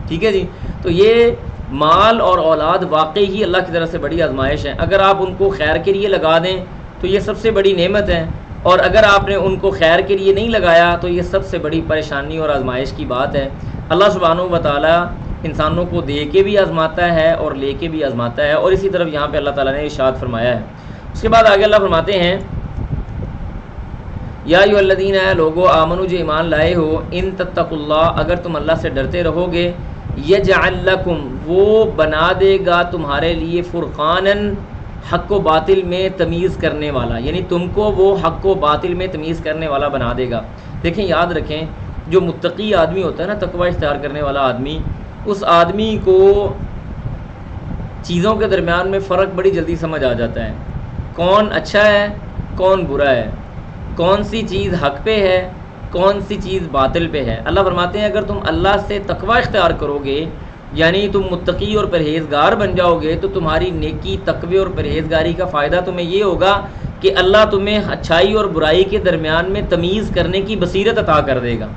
ٹھیک ہے جی. تو یہ مال اور اولاد واقعی ہی اللہ کی طرف سے بڑی آزمائش ہے. اگر آپ ان کو خیر کے لیے لگا دیں تو یہ سب سے بڑی نعمت ہے، اور اگر آپ نے ان کو خیر کے لیے نہیں لگایا تو یہ سب سے بڑی پریشانی اور آزمائش کی بات ہے. اللہ سبحانہ و تعالیٰ انسانوں کو دے کے بھی آزماتا ہے اور لے کے بھی آزماتا ہے، اور اسی طرف یہاں پہ اللہ تعالیٰ نے ارشاد فرمایا ہے. اس کے بعد آگے اللہ فرماتے ہیں یا ایھا الذین، لوگو، آمنو، جو ایمان لائے ہو، ان تتقوا اللہ، اگر تم اللہ سے ڈرتے رہو گے، یجعل لکم، وہ بنا دے گا تمہارے لیے، فرقاناً، حق و باطل میں تمیز کرنے والا، یعنی تم کو وہ حق و باطل میں تمیز کرنے والا بنا دے گا. دیکھیں، یاد رکھیں، جو متقی آدمی ہوتا ہے نا، تقوی اختیار کرنے والا آدمی، اس آدمی کو چیزوں کے درمیان میں فرق بڑی جلدی سمجھ آ جاتا ہے. کون اچھا ہے، کون برا ہے، کون سی چیز حق پہ ہے، کون سی چیز باطل پہ ہے. اللہ فرماتے ہیں اگر تم اللہ سے تقوی اختیار کرو گے، یعنی تم متقی اور پرہیزگار بن جاؤ گے، تو تمہاری نیکی، تقوی اور پرہیزگاری کا فائدہ تمہیں یہ ہوگا کہ اللہ تمہیں اچھائی اور برائی کے درمیان میں تمیز کرنے کی بصیرت عطا کر دے گا.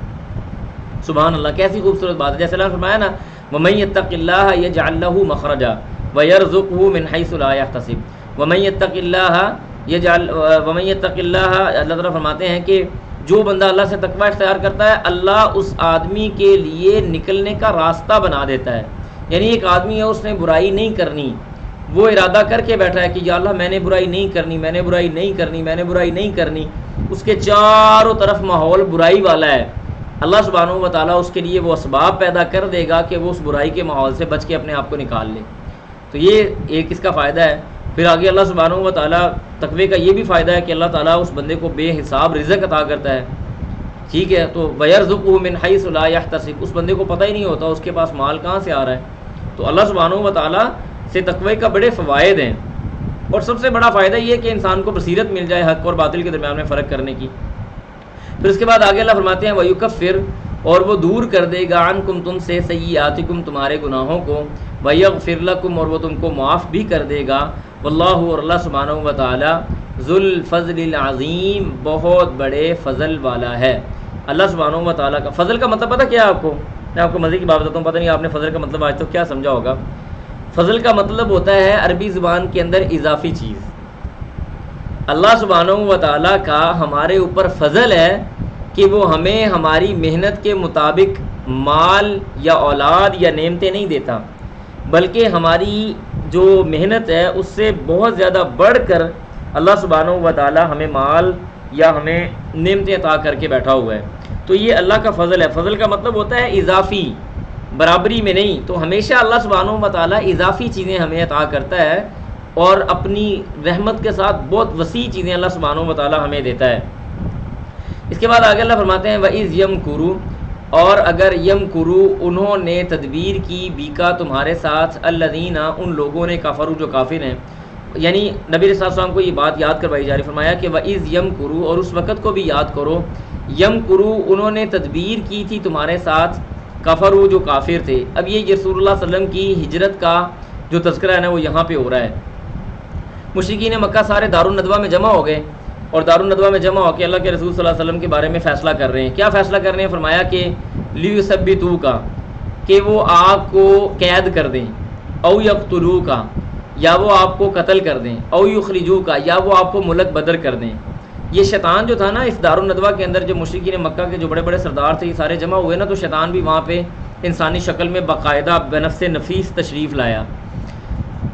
سبحان اللہ، کیسی خوبصورت بات ہے. جیسے اللہ نے فرمایا نا وَمَن يَتَّقِ اللَّهَ يَجْعَل لَّهُ مَخْرَجًا وَيَرْزُقْهُ مِنْ حَيْثُ لَا يَحْتَسِبُ وَمَن يَتَّقِ اللَّهَ. اللہ تعالیٰ فرماتے ہیں کہ جو بندہ اللہ سے تقوی اختیار کرتا ہے، اللہ اس آدمی کے لیے نکلنے کا راستہ بنا دیتا ہے. یعنی ایک آدمی ہے، اس نے برائی نہیں کرنی، وہ ارادہ کر کے بیٹھا ہے کہ یا اللہ میں نے برائی نہیں کرنی، میں نے برائی نہیں کرنی، میں نے برائی نہیں کرنی. اس کے چاروں طرف ماحول برائی والا ہے. اللہ سبحانہ و تعالیٰ اس کے لیے وہ اسباب پیدا کر دے گا کہ وہ اس برائی کے ماحول سے بچ کے اپنے آپ کو نکال لے. تو یہ ایک اس کا فائدہ ہے. پھر آگے اللہ سبحانہ و تعالیٰ تقوی کا یہ بھی فائدہ ہے کہ اللہ تعالیٰ اس بندے کو بے حساب رزق عطا کرتا ہے، ٹھیک ہے. تو وَيَرْزُقُهُ مِنْ حَيْثُ لَا يَحْتَسِبُ، اس بندے کو پتہ ہی نہیں ہوتا اس کے پاس مال کہاں سے آ رہا ہے. تو اللہ سبحانہ و تعالیٰ سے تقوی کا بڑے فوائد ہیں، اور سب سے بڑا فائدہ یہ کہ انسان کو بصیرت مل جائے حق اور باطل کے درمیان میں فرق کرنے کی. پھر اس کے بعد آگے اللہ فرماتے ہیں وَيُكَفِّرْ، اور وہ دور کر دے گا عَنْكُمْ تم سے سَيِّئَاتِكُمْ تمہارے گناہوں کو، وَيَغْفِرْ لَكُمْ اور وہ تم کو معاف بھی کر دے گا. واللہ، اور اللہ سبحانہ و تعالیٰ ذو الفضل العظیم بہت بڑے فضل والا ہے. اللہ سبحانہ و تعالیٰ کا فضل کا مطلب پتہ کیا ہے آپ کو؟ میں آپ کو مزے کی بات بتاتا ہوں، پتہ نہیں آپ نے فضل کا مطلب آج تک کیا سمجھا ہوگا. فضل کا مطلب ہوتا ہے عربی زبان کے اندر اضافی چیز. اللہ سبحانہ و تعالیٰ کا ہمارے اوپر فضل ہے کہ وہ ہمیں ہماری محنت کے مطابق مال یا اولاد یا نعمتیں نہیں دیتا، بلکہ ہماری جو محنت ہے اس سے بہت زیادہ بڑھ کر اللہ سبحانہ و تعالیٰ ہمیں مال یا ہمیں نعمتیں عطا کر کے بیٹھا ہوا ہے. تو یہ اللہ کا فضل ہے. فضل کا مطلب ہوتا ہے اضافی، برابری میں نہیں. تو ہمیشہ اللہ سبحانہ و تعالیٰ اضافی چیزیں ہمیں عطا کرتا ہے، اور اپنی رحمت کے ساتھ بہت وسیع چیزیں اللہ سبحانہ و تعالیٰ ہمیں دیتا ہے. اس کے بعد آگے اللہ فرماتے ہیں وَإِذْ يَمْكُرُ، اور اگر یمکرو انہوں نے تدبیر کی بیکا تمہارے ساتھ الذین ان لوگوں نے کفروا جو کافر ہیں، یعنی نبی صلی اللہ علیہ وسلم کو یہ بات یاد کروائی جا رہی. فرمایا کہ وَإِذْ يَمْكُرُ، اور اس وقت کو بھی یاد کرو، یمکرو انہوں نے تدبیر کی تھی تمہارے ساتھ کفروا جو کافر تھے. اب یہ رسول اللہ صلی اللہ علیہ وسلم کی ہجرت کا جو تذکرہ ہے نا وہ یہاں پہ ہو رہا ہے. مشرکین مکہ سارے دارالندوہ میں جمع ہو گئے، اور دارالندوہ میں جمع ہو کے اللہ کے رسول صلی اللہ علیہ وسلم کے بارے میں فیصلہ کر رہے ہیں. کیا فیصلہ کر رہے ہیں؟ فرمایا کہ لیثبتوک، کہ وہ آپ کو قید کر دیں، او یقتلوک، یا وہ آپ کو قتل کر دیں، او یخرجوک، یا وہ آپ کو ملک بدر کر دیں. یہ شیطان جو تھا نا اس دارالندوہ کے اندر، جو مشرکین مکہ کے جو بڑے بڑے سردار تھے یہ سارے جمع ہوئے نا، تو شیطان بھی وہاں پہ انسانی شکل میں باقاعدہ بنفس نفیس تشریف لایا.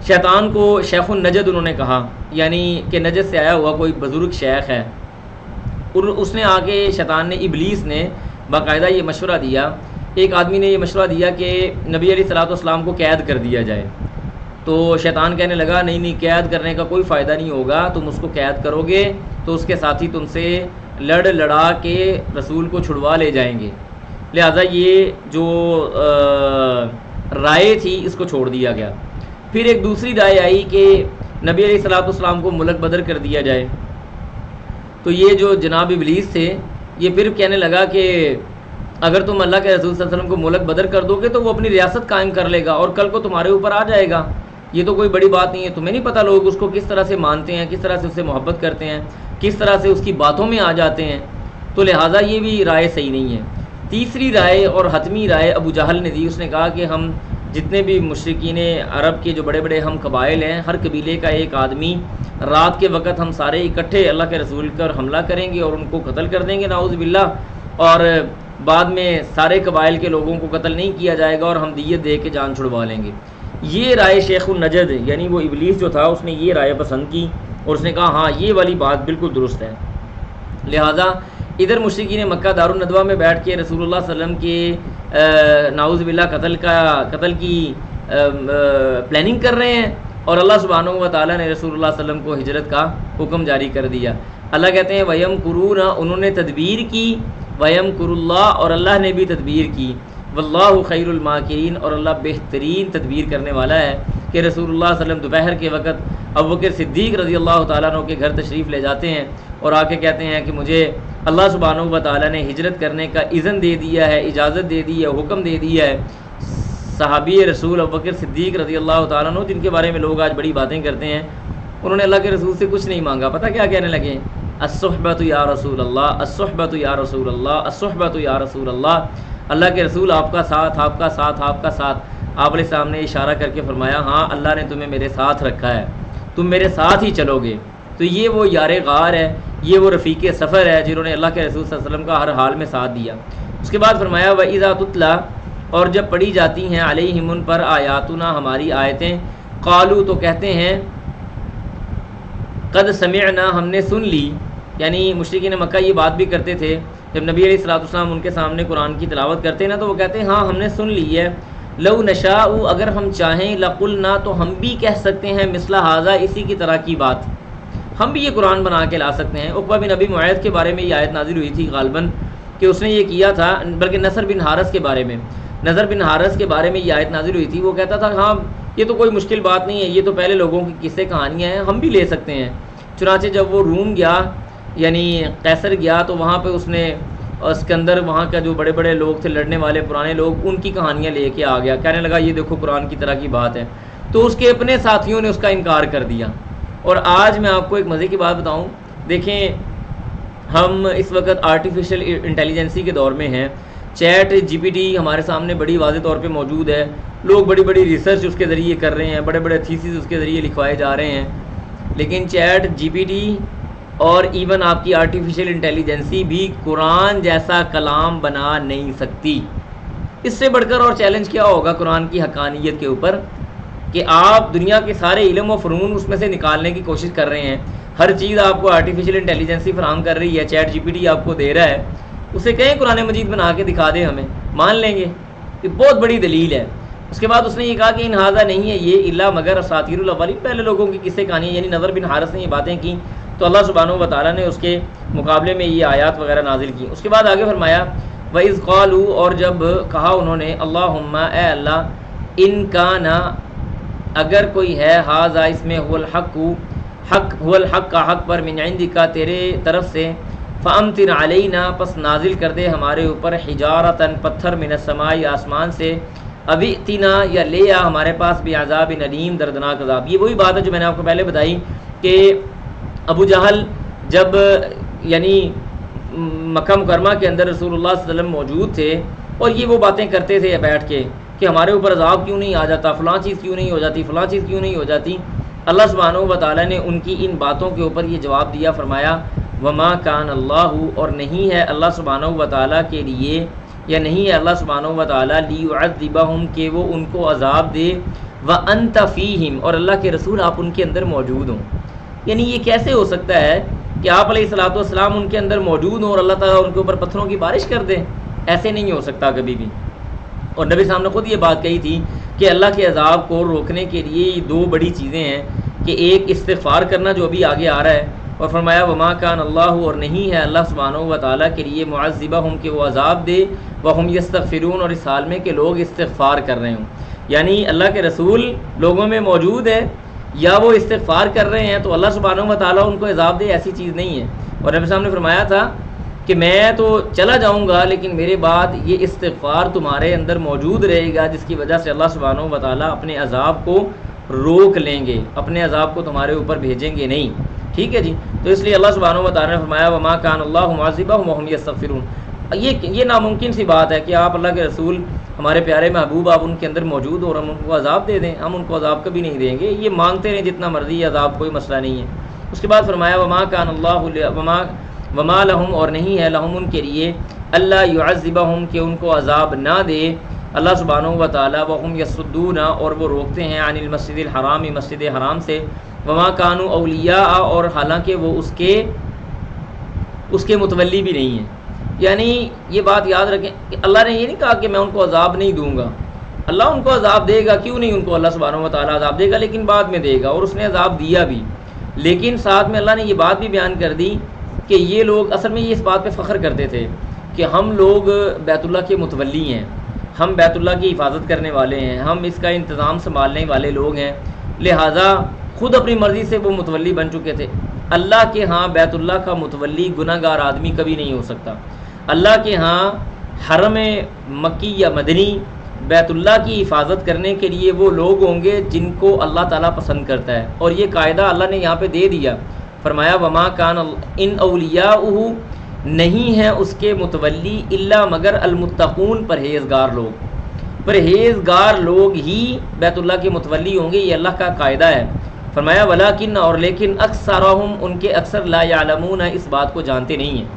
شیطان کو شیخ النجد انہوں نے کہا، یعنی کہ نجد سے آیا ہوا کوئی بزرگ شیخ ہے. اور اس نے آ کے شیطان نے، ابلیس نے باقاعدہ یہ مشورہ دیا. ایک آدمی نے یہ مشورہ دیا کہ نبی علیہ الصلوۃ والسلام کو قید کر دیا جائے. تو شیطان کہنے لگا نہیں قید کرنے کا کوئی فائدہ نہیں ہوگا، تم اس کو قید کرو گے تو اس کے ساتھی تم سے لڑا کے رسول کو چھڑوا لے جائیں گے. لہذا یہ جو رائے تھی اس کو چھوڑ دیا گیا. پھر ایک دوسری رائے آئی کہ نبی علیہ الصلوۃ والسلام کو ملک بدر کر دیا جائے. تو یہ جو جناب ابلیس تھے یہ پھر کہنے لگا کہ اگر تم اللہ کے رسول صلی اللہ علیہ وسلم کو ملک بدر کر دو گے تو وہ اپنی ریاست قائم کر لے گا اور کل کو تمہارے اوپر آ جائے گا. یہ تو کوئی بڑی بات نہیں ہے، تمہیں نہیں پتہ لوگ اس کو کس طرح سے مانتے ہیں، کس طرح سے اس سے محبت کرتے ہیں، کس طرح سے اس کی باتوں میں آ جاتے ہیں. تو لہٰذا یہ بھی رائے صحیح نہیں ہے. تیسری رائے اور حتمی رائے ابو جہل نے دی. اس نے کہا کہ ہم جتنے بھی مشرکین عرب کے جو بڑے بڑے ہم قبائل ہیں، ہر قبیلے کا ایک آدمی، رات کے وقت ہم سارے اکٹھے اللہ کے رسول پر حملہ کریں گے اور ان کو قتل کر دیں گے نعوذ باللہ، اور بعد میں سارے قبائل کے لوگوں کو قتل نہیں کیا جائے گا اور ہم دیت دے کے جان چھڑوا لیں گے. یہ رائے شیخ النجد یعنی وہ ابلیس جو تھا اس نے یہ رائے پسند کی اور اس نے کہا ہاں یہ والی بات بالکل درست ہے. لہٰذا ادھر مشرکین مکہ دارالندوہ میں بیٹھ کے رسول اللہ صلی اللہ علیہ وسلم کے نعوذ باللہ قتل کی پلاننگ کر رہے ہیں، اور اللہ سبحانہ و تعالیٰ نے رسول اللہ صلی اللہ علیہ وسلم کو ہجرت کا حکم جاری کر دیا. اللہ کہتے ہیں وَيَمْكُرُونَ، انہوں نے تدبیر کی، وَيَمْكُرُ اللَّهُ، اور اللہ نے بھی تدبیر کی، واللہ خیر الماکرین، اور اللہ بہترین تدبیر کرنے والا ہے. کہ رسول اللہ صلی اللہ علیہ وسلم دوپہر کے وقت ابوبکر صدیق رضی اللہ تعالیٰ عنہ کے گھر تشریف لے جاتے ہیں اور آ کے کہتے ہیں کہ مجھے اللہ سبحانہ و تعالیٰ نے ہجرت کرنے کا اذن دے دیا ہے، اجازت دے دی ہے، حکم دے دیا ہے. صحابی رسول ابوبکر صدیق رضی اللہ تعالیٰ عنہ جن کے بارے میں لوگ آج بڑی باتیں کرتے ہیں، انہوں نے اللہ کے رسول سے کچھ نہیں مانگا. پتہ کیا کہنے لگے؟ الصحبۃ یا رسول اللہ، الصحبۃ یا رسول اللہ، الصحبۃ یا رسول اللہ. اللہ کے رسول آپ کا ساتھ، آپ کا ساتھ، آپ کا ساتھ. آپ علیہ السلام نے اشارہ کر کے فرمایا ہاں اللہ نے تمہیں میرے ساتھ رکھا ہے، تم میرے ساتھ ہی چلو گے. تو یہ وہ یار غار ہے، یہ وہ رفیق سفر ہے جنہوں نے اللہ کے رسول صلی اللہ علیہ وسلم کا ہر حال میں ساتھ دیا. اس کے بعد فرمایا وَإِذَا تُتْلَىٰ، اور جب پڑھی جاتی ہیں علیہم ان پر آیاتنا ہماری آیتیں، قالوا تو کہتے ہیں قد سمعنا ہم نے سن لی. یعنی مشرکین مکہ یہ بات بھی کرتے تھے جب نبی علیہ الصلوۃ والسلام ان کے سامنے قرآن کی تلاوت کرتے ہیں نا تو وہ کہتے ہیں ہاں ہم نے سن لی ہے. لو نشاء اگر ہم چاہیں لقلنا تو ہم بھی کہہ سکتے ہیں مثل ھذا اسی کی طرح کی بات، ہم بھی یہ قرآن بنا کے لا سکتے ہیں۔ عقبہ بن ابی معیط کے بارے میں یہ آیت نازل ہوئی تھی غالباً کہ اس نے یہ کیا تھا، بلکہ نصر بن حارث کے بارے میں یہ آیت نازل ہوئی تھی۔ وہ کہتا تھا ہاں یہ تو کوئی مشکل بات نہیں ہے، یہ تو پہلے لوگوں کی قصے کہانیاں ہیں، ہم بھی لے سکتے ہیں۔ چنانچہ جب وہ روم گیا یعنی قیصر گیا تو وہاں پہ اس نے اسکندر، وہاں کا جو بڑے بڑے لوگ تھے لڑنے والے پرانے لوگ، ان کی کہانیاں لے کے آ گیا، کہنے لگا یہ دیکھو قرآن کی طرح کی بات ہے۔ تو اس کے اپنے ساتھیوں نے اس کا انکار کر دیا۔ اور آج میں آپ کو ایک مزے کی بات بتاؤں، دیکھیں ہم اس وقت آرٹیفیشل انٹیلیجنسی کے دور میں ہیں، چیٹ جی پی ٹی ہمارے سامنے بڑی واضح طور پہ موجود ہے، لوگ بڑی بڑی ریسرچ اس کے ذریعے کر رہے ہیں، بڑے بڑے تھیسز اس کے ذریعے لکھوائے جا رہے ہیں، لیکن چیٹ جی پی ٹی اور ایون آپ کی آرٹیفیشل انٹیلیجنسی بھی قرآن جیسا کلام بنا نہیں سکتی۔ اس سے بڑھ کر اور چیلنج کیا ہوگا قرآن کی حقانیت کے اوپر کہ آپ دنیا کے سارے علم و فنون اس میں سے نکالنے کی کوشش کر رہے ہیں، ہر چیز آپ کو آرٹیفیشل انٹیلیجنسی فراہم کر رہی ہے، چیٹ جی پی ٹی آپ کو دے رہا ہے، اسے کہیں قرآن مجید بنا کے دکھا دے، ہمیں مان لیں گے، یہ بہت بڑی دلیل ہے۔ اس کے بعد اس نے یہ کہا کہ ان ھذا نہیں ہے یہ الا مگر اساطیر الاولین، پہلے لوگوں کی قصے کہانی، یعنی نضر بن حارث نے یہ باتیں کی تو اللہ سبحانہ و تعالیٰ نے اس کے مقابلے میں یہ آیات وغیرہ نازل کی۔ اس کے بعد آگے فرمایا وَإِذْ قَالُوا، اور جب کہا انہوں نے اللہم اے اللہ، ان کان اگر کوئی ہے ھذا اس میں هو الحق کا حق پر من عندک تیرے طرف سے، فامطر علینا پس نازل کر دے ہمارے اوپر حجارتاً پتھر من السماء آسمان سے، ابھی اتنا یا لے آ ہمارے پاس بعذاب علیم دردناک عذاب۔ یہ وہی بات ہے جو میں نے آپ کو پہلے بتائی کہ ابو جہل جب یعنی مکہ مکرمہ کے اندر رسول اللہ صلی اللہ علیہ وسلم موجود تھے اور یہ وہ باتیں کرتے تھے بیٹھ کے کہ ہمارے اوپر عذاب کیوں نہیں آ جاتا، فلاں چیز کیوں نہیں ہو جاتی، فلاں چیز کیوں نہیں ہو جاتی، اللہ سبحانہ و تعالیٰ نے ان کی ان باتوں کے اوپر یہ جواب دیا، فرمایا وما کان اللہ، اور نہیں ہے اللہ سبحانہ و تعالیٰ کے لیے، یا نہیں ہے اللہ سبحانہ و تعالیٰ لیعذبہم کہ وہ ان کو عذاب دے، وانت فیہم اور اللہ کے رسول آپ ان کے اندر موجود ہوں۔ یعنی یہ کیسے ہو سکتا ہے کہ آپ علیہ الصلوۃ والسلام ان کے اندر موجود ہوں اور اللہ تعالیٰ ان کے اوپر پتھروں کی بارش کر دے؟ ایسے نہیں ہو سکتا کبھی بھی۔ اور نبی صاحب نے خود یہ بات کہی تھی کہ اللہ کے عذاب کو روکنے کے لیے یہ دو بڑی چیزیں ہیں کہ ایک استغفار کرنا جو ابھی آگے آ رہا ہے، اور فرمایا وما کان اللہ، اور نہیں ہے اللہ سبحانہ و تعالیٰ کے لیے معذبہم کہ وہ عذاب دے، وہم یستغفرون اور اس حال میں کہ لوگ استغفار کر رہے ہوں، یعنی اللہ کے رسول لوگوں میں موجود ہے یا وہ استغفار کر رہے ہیں تو اللہ سبحانہ و تعالیٰ ان کو عذاب دے، ایسی چیز نہیں ہے۔ اور نبی صاحب نے فرمایا تھا کہ میں تو چلا جاؤں گا لیکن میرے بعد یہ استغفار تمہارے اندر موجود رہے گا، جس کی وجہ سے اللہ سبحانہ و تعالیٰ اپنے عذاب کو روک لیں گے، اپنے عذاب کو تمہارے اوپر بھیجیں گے نہیں، ٹھیک ہے جی۔ تو اس لیے اللہ سبحانہ و تعالیٰ نے فرمایا وما کان اللہ معذبہم وہم یستغفرون، یہ ناممکن سی بات ہے کہ آپ اللہ کے رسول ہمارے پیارے محبوب آپ ان کے اندر موجود ہو اور ہم ان کو عذاب دے دیں، ہم ان کو عذاب کبھی نہیں دیں گے، یہ مانگتے رہیں جتنا مرضی، عذاب کوئی مسئلہ نہیں ہے۔ اس کے بعد فرمایا وما کان اللہ وما لہم اور نہیں ہے لہم ان کے لیے اللہ یعذبہم کہ ان کو عذاب نہ دے اللہ سبحانہ و تعالیٰ، وہم یصدون اور وہ روکتے ہیں عن المسجد الحرام مسجد حرام سے، وما کانوا اولیاء اور حالانکہ وہ اس کے متولی بھی نہیں ہیں۔ یعنی یہ بات یاد رکھیں کہ اللہ نے یہ نہیں کہا کہ میں ان کو عذاب نہیں دوں گا، اللہ ان کو عذاب دے گا، کیوں نہیں ان کو اللہ سبحانہ و تعالیٰ عذاب دے گا، لیکن بعد میں دے گا، اور اس نے عذاب دیا بھی، لیکن ساتھ میں اللہ نے یہ بات بھی بیان کر دی کہ یہ لوگ اصل میں یہ اس بات پہ فخر کرتے تھے کہ ہم لوگ بیت اللہ کے متولی ہیں، ہم بیت اللہ کی حفاظت کرنے والے ہیں، ہم اس کا انتظام سنبھالنے والے لوگ ہیں، لہٰذا خود اپنی مرضی سے وہ متولی بن چکے تھے۔ اللہ کے ہاں بیت اللہ کا متولی گناہ گار آدمی کبھی نہیں ہو سکتا۔ اللہ کے ہاں حرم مکی یا مدنی بیت اللہ کی حفاظت کرنے کے لیے وہ لوگ ہوں گے جن کو اللہ تعالیٰ پسند کرتا ہے، اور یہ قاعدہ اللہ نے یہاں پہ دے دیا، فرمایا وما کان ان اولیاؤہ نہیں ہے اس کے متولی الا مگر المتقون پرہیزگار لوگ ہی بیت اللہ کے متولی ہوں گے، یہ اللہ کا قاعدہ ہے۔ فرمایا ولیکن اور لیکن اکثرہم ان کے اکثر لا یعلمون اس بات کو جانتے نہیں ہیں۔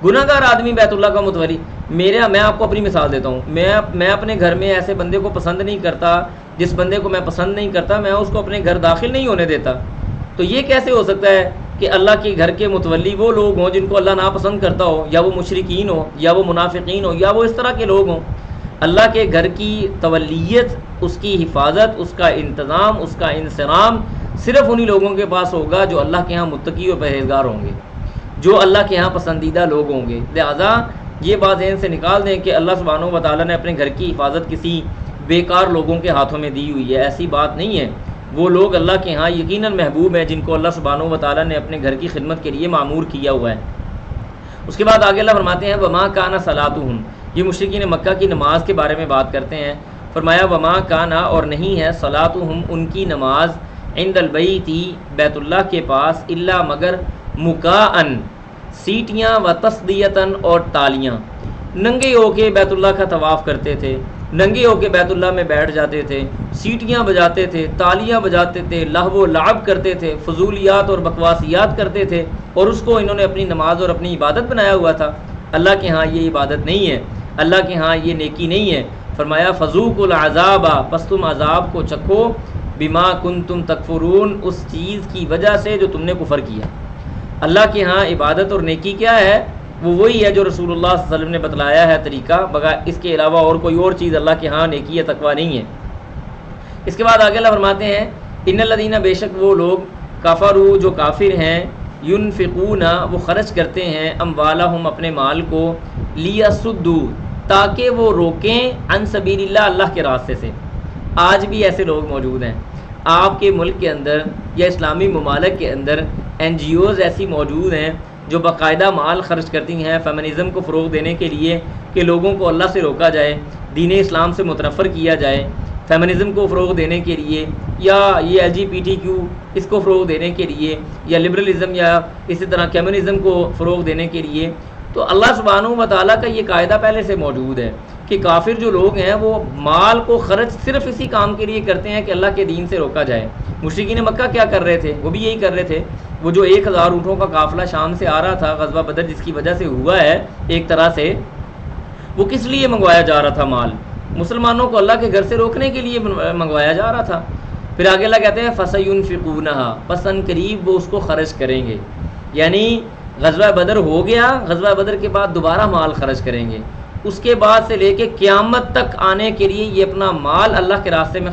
گناہ گار آدمی بیت اللہ کا متولی، میں آپ کو اپنی مثال دیتا ہوں، میں اپنے گھر میں ایسے بندے کو پسند نہیں کرتا، جس بندے کو میں پسند نہیں کرتا میں اس کو اپنے گھر داخل نہیں ہونے دیتا۔ تو یہ کیسے ہو سکتا ہے کہ اللہ کے گھر کے متولی وہ لوگ ہوں جن کو اللہ ناپسند کرتا ہو، یا وہ مشرکین ہو، یا وہ منافقین ہو، یا وہ اس طرح کے لوگ ہوں؟ اللہ کے گھر کی تولیت، اس کی حفاظت، اس کا انتظام، اس کا انصرام صرف انہی لوگوں کے پاس ہوگا جو اللہ کے ہاں متقی و پرہیزگار ہوں گے، جو اللہ کے ہاں پسندیدہ لوگ ہوں گے۔ لہذا یہ بات ذہن سے نکال دیں کہ اللہ سبحانہ و تعالیٰ نے اپنے گھر کی حفاظت کسی بیکار لوگوں کے ہاتھوں میں دی ہوئی ہے، ایسی بات نہیں ہے۔ وہ لوگ اللہ کے ہاں یقیناً محبوب ہیں جن کو اللہ سبحانہ و تعالیٰ نے اپنے گھر کی خدمت کے لیے معمور کیا ہوا ہے۔ اس کے بعد آگے اللہ فرماتے ہیں وما کان صلاتہم، یہ مشرکین مکہ کی نماز کے بارے میں بات کرتے ہیں۔ فرمایا وما کانا، اور نہیں ہے، صلاتہم ان کی نماز، عند البیت بیت اللہ کے پاس، الا مگر مکاءن سیٹیاں، و تصدیتاً اور تالیاں، ننگے ہو کے بیت اللہ کا طواف کرتے تھے، ننگے ہو کے بیت اللہ میں بیٹھ جاتے تھے، سیٹیاں بجاتے تھے، تالیاں بجاتے تھے، لہو و لعب کرتے تھے، فضولیات اور بکواسیات کرتے تھے، اور اس کو انہوں نے اپنی نماز اور اپنی عبادت بنایا ہوا تھا۔ اللہ کے ہاں یہ عبادت نہیں ہے، اللہ کے ہاں یہ نیکی نہیں ہے۔ فرمایا فذوقوا العذاب، پس تم عذاب کو چکھو، بما کنتم تکفرون، اس چیز کی وجہ سے جو تم نے کفر کیا۔ اللہ کے ہاں عبادت اور نیکی کیا ہے؟ وہ وہی ہے جو رسول اللہ صلی اللہ علیہ وسلم نے بتلایا ہے طریقہ، بغیر اس کے علاوہ اور کوئی اور چیز اللہ کے ہاں نیکی یا تقویٰ نہیں ہے۔ اس کے بعد آگے اللہ فرماتے ہیں ان الذین، بے شک وہ لوگ، کفروا جو کافر ہیں، ینفقون وہ خرچ کرتے ہیں، اموالہم اپنے مال کو، لیصدوا تاکہ وہ روکیں، عن سبیل اللہ اللہ کے راستے سے۔ آج بھی ایسے لوگ موجود ہیں آپ کے ملک کے اندر یا اسلامی ممالک کے اندر، این جی اوز ایسی موجود ہیں جو باقاعدہ مال خرچ کرتی ہیں فیمنزم کو فروغ دینے کے لیے کہ لوگوں کو اللہ سے روکا جائے، دین اسلام سے متنفر کیا جائے، فیمنزم کو فروغ دینے کے لیے، یا یہ L G P T Q اس کو فروغ دینے کے لیے، یا لبرلزم یا اسی طرح کمیونزم کو فروغ دینے کے لیے۔ تو اللہ سبحانہ و تعالیٰ کا یہ قاعدہ پہلے سے موجود ہے کہ کافر جو لوگ ہیں وہ مال کو خرچ صرف اسی کام کے لیے کرتے ہیں کہ اللہ کے دین سے روکا جائے۔ مشرکین مکہ کیا کر رہے تھے؟ وہ بھی یہی کر رہے تھے۔ وہ جو 1000 اونٹوں کا قافلہ شام سے آ رہا تھا غزوہ بدر جس کی وجہ سے ہوا ہے ایک طرح سے، وہ کس لیے منگوایا جا رہا تھا؟ مال مسلمانوں کو اللہ کے گھر سے روکنے کے لیے منگوایا جا رہا تھا۔ پھر آگے اللہ کہتے ہیں فَسَيُنْفِقُونَهَا، پس ان قریب وہ اس کو خرچ کریں گے، یعنی غزوہ بدر ہو گیا، غزوہ بدر کے بعد دوبارہ مال خرچ کریں گے، اس کے بعد سے لے کے قیامت تک آنے کے لیے یہ اپنا مال اللہ کے راستے میں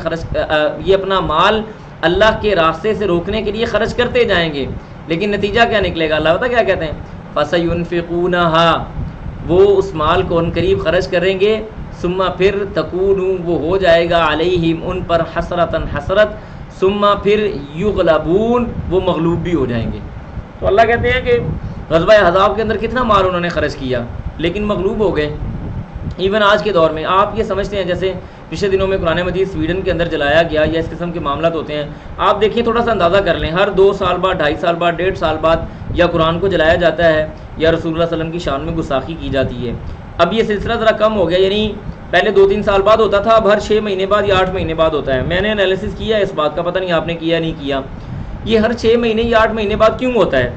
یہ اپنا مال اللہ کے راستے سے روکنے کے لیے خرچ کرتے جائیں گے۔ لیکن نتیجہ کیا نکلے گا؟ اللہ تعالیٰ کیا کہتے ہیں فَسَيُنْفِقُونَهَا، وہ اس مال کو ان قریب خرچ کریں گے، ثم پھر تکون وہ ہو جائے گا علیہم ان پر حسرتاً حسرت، ثم پھر یغلبون وہ مغلوب بھی ہو جائیں گے۔ تو اللہ کہتے ہیں کہ غزوہ احزاب کے اندر کتنا مال انہوں نے خرچ کیا لیکن مغلوب ہو گئے۔ ایون آج کے دور میں آپ یہ سمجھتے ہیں جیسے پچھلے دنوں میں قرآن مجید سویڈن کے اندر جلایا گیا یا اس قسم کے معاملات ہوتے ہیں، آپ دیکھیں تھوڑا سا اندازہ کر لیں، ہر 2 سال بعد، 2.5 سال بعد، 1.5 سال بعد یا قرآن کو جلایا جاتا ہے یا رسول اللہ صلی اللہ علیہ وسلم کی شان میں گستاخی کی جاتی ہے۔ اب یہ سلسلہ ذرا کم ہو گیا، یعنی پہلے 2-3 سال بعد ہوتا تھا، اب ہر 6 مہینے بعد یا 8 مہینے بعد ہوتا ہے۔ میں نے انالیسس کیا ہے اس بات کا، پتہ نہیں آپ نے کیا نہیں کیا، یہ ہر 6 مہینے یا 8 مہینے بعد کیوں ہوتا ہے؟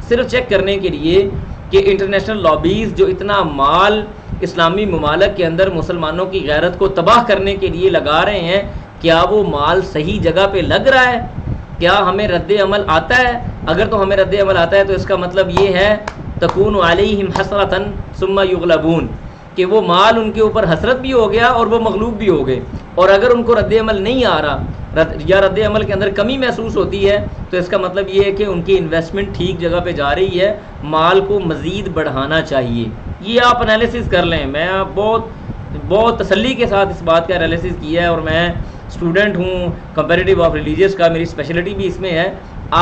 صرف چیک کرنے کے لیے کہ انٹرنیشنل لابیز جو اتنا مال اسلامی ممالک کے اندر مسلمانوں کی غیرت کو تباہ کرنے کے لیے لگا رہے ہیں، کیا وہ مال صحیح جگہ پہ لگ رہا ہے؟ کیا ہمیں رد عمل آتا ہے؟ اگر تو ہمیں رد عمل آتا ہے تو اس کا مطلب یہ ہے تکون علیہم حسرتاً ثم یغلبون، کہ وہ مال ان کے اوپر حسرت بھی ہو گیا اور وہ مغلوب بھی ہو گئے۔ اور اگر ان کو رد عمل نہیں آ رہا یا رد عمل کے اندر کمی محسوس ہوتی ہے تو اس کا مطلب یہ ہے کہ ان کی انویسٹمنٹ ٹھیک جگہ پہ جا رہی ہے، مال کو مزید بڑھانا چاہیے۔ یہ آپ انالیسس کر لیں، میں بہت تسلی کے ساتھ اس بات کا انالیسس کیا ہے، اور میں اسٹوڈنٹ ہوں کمپیریٹیو آف ریلیجیس کا، میری اسپیشلٹی بھی اس میں ہے۔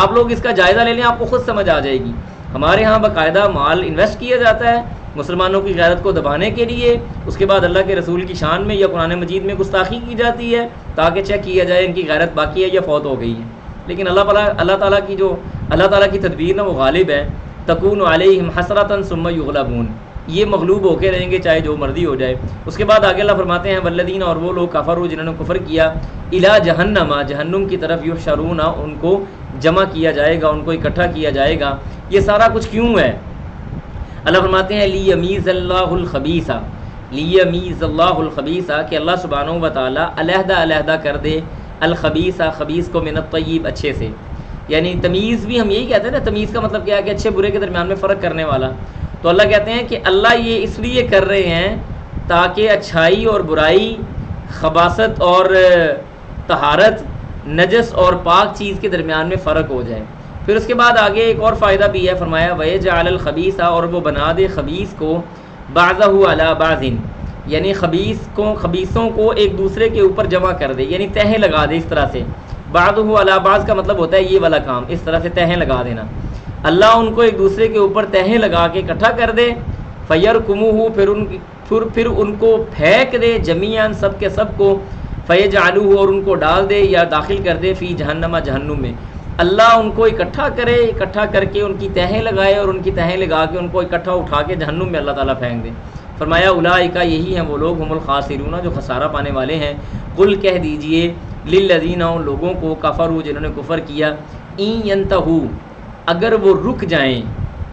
آپ لوگ اس کا جائزہ لے لیں، آپ کو خود سمجھ آ جائے گی۔ ہمارے ہاں باقاعدہ مال انویسٹ کیا جاتا ہے مسلمانوں کی غیرت کو دبانے کے لیے، اس کے بعد اللہ کے رسول کی شان میں یا قرآن مجید میں گستاخی کی جاتی ہے تاکہ چیک کیا جائے ان کی غیرت باقی ہے یا فوت ہو گئی ہے۔ لیکن اللہ تعالیٰ کی تدبیر نا وہ غالب ہے، تکون علیہم حسرتاً ثم یغلبون، یہ مغلوب ہو کے رہیں گے چاہے جو مرضی ہو جائے۔ اس کے بعد آگے اللہ فرماتے ہیں والذین، اور وہ لوگ کفروا جنہوں نے کفر کیا، الی جہنم، جہنم کی طرف، یحشرون ان کو جمع کیا جائے گا، ان کو اکٹھا کیا جائے گا۔ یہ سارا کچھ کیوں ہے؟ اللہ فرماتے ہیں لیمیز اللہ الخبیث، لیمیز اللہ الخبیث، کہ اللہ سبحانہ و تعالیٰ علیحدہ کر دے الخبیث، خبیث کو من الطیب، اچھے سے۔ یعنی تمیز بھی ہم یہی کہتے ہیں نا، تمیز کا مطلب کیا ہے کہ اچھے برے کے درمیان میں فرق کرنے والا۔ تو اللہ کہتے ہیں کہ اللہ یہ اس لیے کر رہے ہیں تاکہ اچھائی اور برائی، خباثت اور طہارت، نجس اور پاک چیز کے درمیان میں فرق ہو جائے۔ پھر اس کے بعد آگے ایک اور فائدہ بھی ہے، فرمایا وَيَجْعَلَ الْخَبِيثَ، اور وہ بنا دے خبیث کو بَعْضَهُ عَلَى بَعْضٍ، یعنی خبیثوں کو ایک دوسرے کے اوپر جمع کر دے، یعنی تہیں لگا دے۔ اس طرح سے بَعْضُهُ عَلَى بَعْض کا مطلب ہوتا ہے یہ والا کام، اس طرح سے تہیں لگا دینا۔ اللہ ان کو ایک دوسرے کے اوپر تہیں لگا کے اکٹھا کر دے، فَيَرْكُمُهُ، پھر ان کو پھینک دے، جمیعاً سب کے سب کو، فَيَجْعَلُهُ، اور ان کو ڈال دے یا داخل کر دے، فی جہنم، جہنم میں۔ اللہ ان کو اکٹھا کرے، اکٹھا کر کے ان کی تہیں لگائے اور ان کی تہیں لگا کے ان کو اکٹھا اٹھا کے جہنم میں اللہ تعالیٰ پھینک دے۔ فرمایا اولئک، یہی ہیں وہ لوگ، ہم الخاسرون، جو خسارہ پانے والے ہیں۔ قل، کہہ دیجئے، للذین، ان لوگوں کو، کفروا، جنہوں نے کفر کیا، ان ینتہوا، اگر وہ رک جائیں،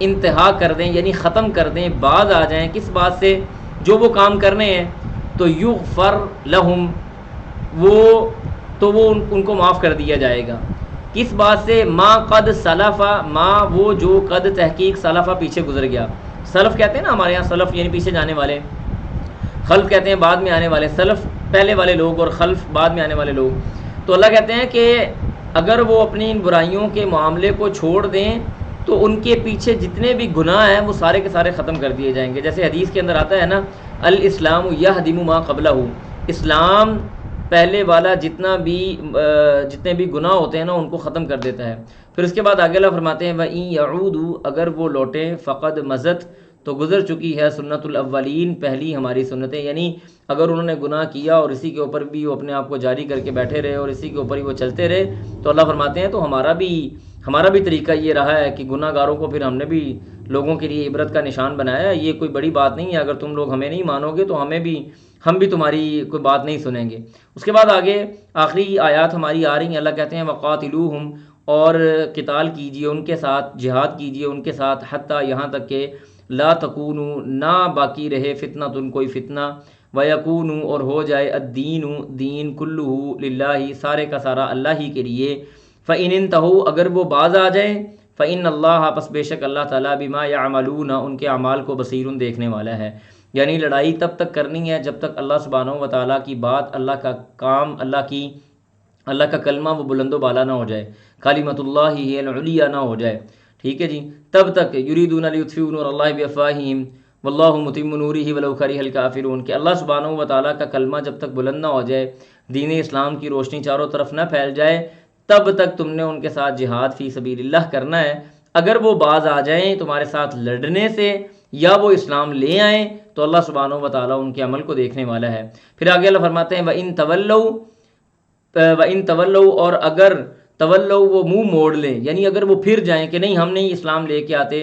انتہا کر دیں یعنی ختم کر دیں، باز آ جائیں، کس بات سے؟ جو وہ کام کرنے ہیں، تو یغفر لہم، وہ ان کو معاف کر دیا جائے گا۔ کس بات سے؟ ما قد سلفا، ما وہ جو، قد تحقیق، سلفا پیچھے گزر گیا۔ سلف کہتے ہیں نا ہمارے یہاں، سلف یعنی پیچھے جانے والے، خلف کہتے ہیں بعد میں آنے والے، سلف پہلے والے لوگ اور خلف بعد میں آنے والے لوگ۔ تو اللہ کہتے ہیں کہ اگر وہ اپنی ان برائیوں کے معاملے کو چھوڑ دیں تو ان کے پیچھے جتنے بھی گناہ ہیں وہ سارے کے سارے ختم کر دیے جائیں گے۔ جیسے حدیث کے اندر آتا ہے نا، الاسلام یہدم ما قبلہ، اسلام پہلے والا جتنے بھی گناہ ہوتے ہیں نا ان کو ختم کر دیتا ہے۔ پھر اس کے بعد آگے اللہ فرماتے ہیں وَإِن يَعُودُوا، اگر وہ لوٹیں، فقد مضت، تو گزر چکی ہے، سنت الاولین، پہلی ہماری سنتیں، یعنی اگر انہوں نے گناہ کیا اور اسی کے اوپر بھی وہ اپنے آپ کو جاری کر کے بیٹھے رہے اور اسی کے اوپر ہی وہ چلتے رہے، تو اللہ فرماتے ہیں تو ہمارا بھی طریقہ یہ رہا ہے کہ گناہ گاروں کو پھر ہم نے بھی لوگوں کے لیے عبرت کا نشان بنایا ہے۔ یہ کوئی بڑی بات نہیں ہے، اگر تم لوگ ہمیں نہیں مانو گے تو ہم بھی تمہاری کوئی بات نہیں سنیں گے۔ اس کے بعد آگے آخری آیات ہماری آ رہی ہیں، اللہ کہتے ہیں وقاتلوہم، اور قتال کیجیے ان کے ساتھ، جہاد کیجیے ان کے ساتھ، حتیٰ یہاں تک کہ لا تکونوا، نہ باقی رہے، فتنۃ، کوئی فتنہ، ویکون، اور ہو جائے، الدین، دین، کلہ للہ، سارے کا سارا اللہ ہی کے لیے۔ فإن انتہوا، اگر وہ باز آ جائیں، فإن اللہ، پس بے شک اللہ تعالیٰ، بما یعملون، ان کے اعمال کو بصیر، دیکھنے والا ہے۔ یعنی لڑائی تب تک کرنی ہے جب تک اللہ سبحانہ و تعالیٰ کی بات، اللہ کا کام، اللہ کا کلمہ وہ بلند و بالا نہ ہو جائے، کلمۃ اللہ ہی العلیٰ نہ ہو جائے، ٹھیک ہے جی۔ تب تک یریدون لیطفئوا نور اللہ بافواہہم واللہ متم نورہ ولو کرہ الکافرون، کہ اللہ سبحانہ و تعالیٰ کا کلمہ جب تک بلند نہ ہو جائے، دین اسلام کی روشنی چاروں طرف نہ پھیل جائے، تب تک تم نے ان کے ساتھ جہاد فی سبیل اللہ کرنا ہے۔ اگر وہ باز آ جائیں تمہارے ساتھ لڑنے سے یا وہ اسلام لے آئیں تو اللہ سبحانہ و تعالیٰ ان کے عمل کو دیکھنے والا ہے۔ پھر آگے اللہ فرماتے ہیں وَإِن تَوَلَّوْا، اور اگر تولوا وہ منہ موڑ لیں، یعنی اگر وہ پھر جائیں کہ نہیں ہم نہیں اسلام لے کے آتے،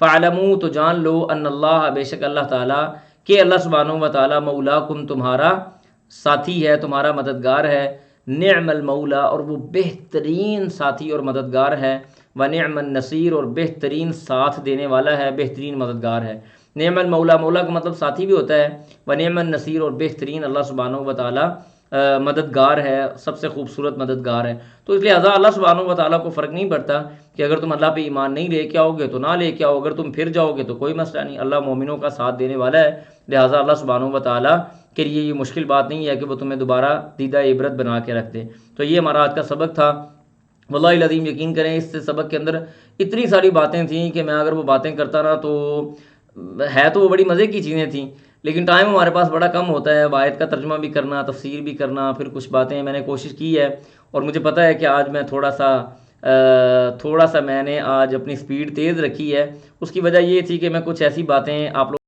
فَاعْلَمُوا، تو جان لو، ان اللہ، بے شک اللہ تعالیٰ، کہ اللہ سبحانہ و تعالیٰ، مولاکم، تمہارا ساتھی ہے، تمہارا مددگار ہے، نعم المولا، اور وہ بہترین ساتھی اور مددگار ہے، ونعم النصیر، اور بہترین ساتھ دینے والا ہے، بہترین مددگار ہے۔ نعم المولا، مولا کا مطلب ساتھی بھی ہوتا ہے، ونعم النصیر، اور بہترین اللہ سبحانہ و تعالیٰ مددگار ہے، سب سے خوبصورت مددگار ہے۔ تو اس لہٰذا اللہ سبحانہ و تعالیٰ کو فرق نہیں پڑتا کہ اگر تم اللہ پہ ایمان نہیں لے کے آؤ گے تو نہ لے کے آؤ، اگر تم پھر جاؤ گے تو کوئی مسئلہ نہیں، اللہ مومنوں کا ساتھ دینے والا ہے۔ لہٰذا اللہ سبحانہ و تعالیٰ کے لیے یہ مشکل بات نہیں ہے کہ وہ تمہیں دوبارہ دیدہ عبرت بنا کے رکھ دے۔ تو یہ ہمارا آج کا سبق تھا۔ واللہ العظیم یقین کریں اس سبق کے اندر اتنی ساری باتیں تھیں کہ میں اگر وہ باتیں کرتا رہا تو وہ بڑی مزے کی چیزیں تھیں، لیکن ٹائم ہمارے پاس بڑا کم ہوتا ہے، آیت کا ترجمہ بھی کرنا، تفسیر بھی کرنا، پھر کچھ باتیں میں نے کوشش کی ہے، اور مجھے پتہ ہے کہ آج میں تھوڑا سا میں نے آج اپنی سپیڈ تیز رکھی ہے۔ اس کی وجہ یہ تھی کہ میں کچھ ایسی باتیں آپ لوگ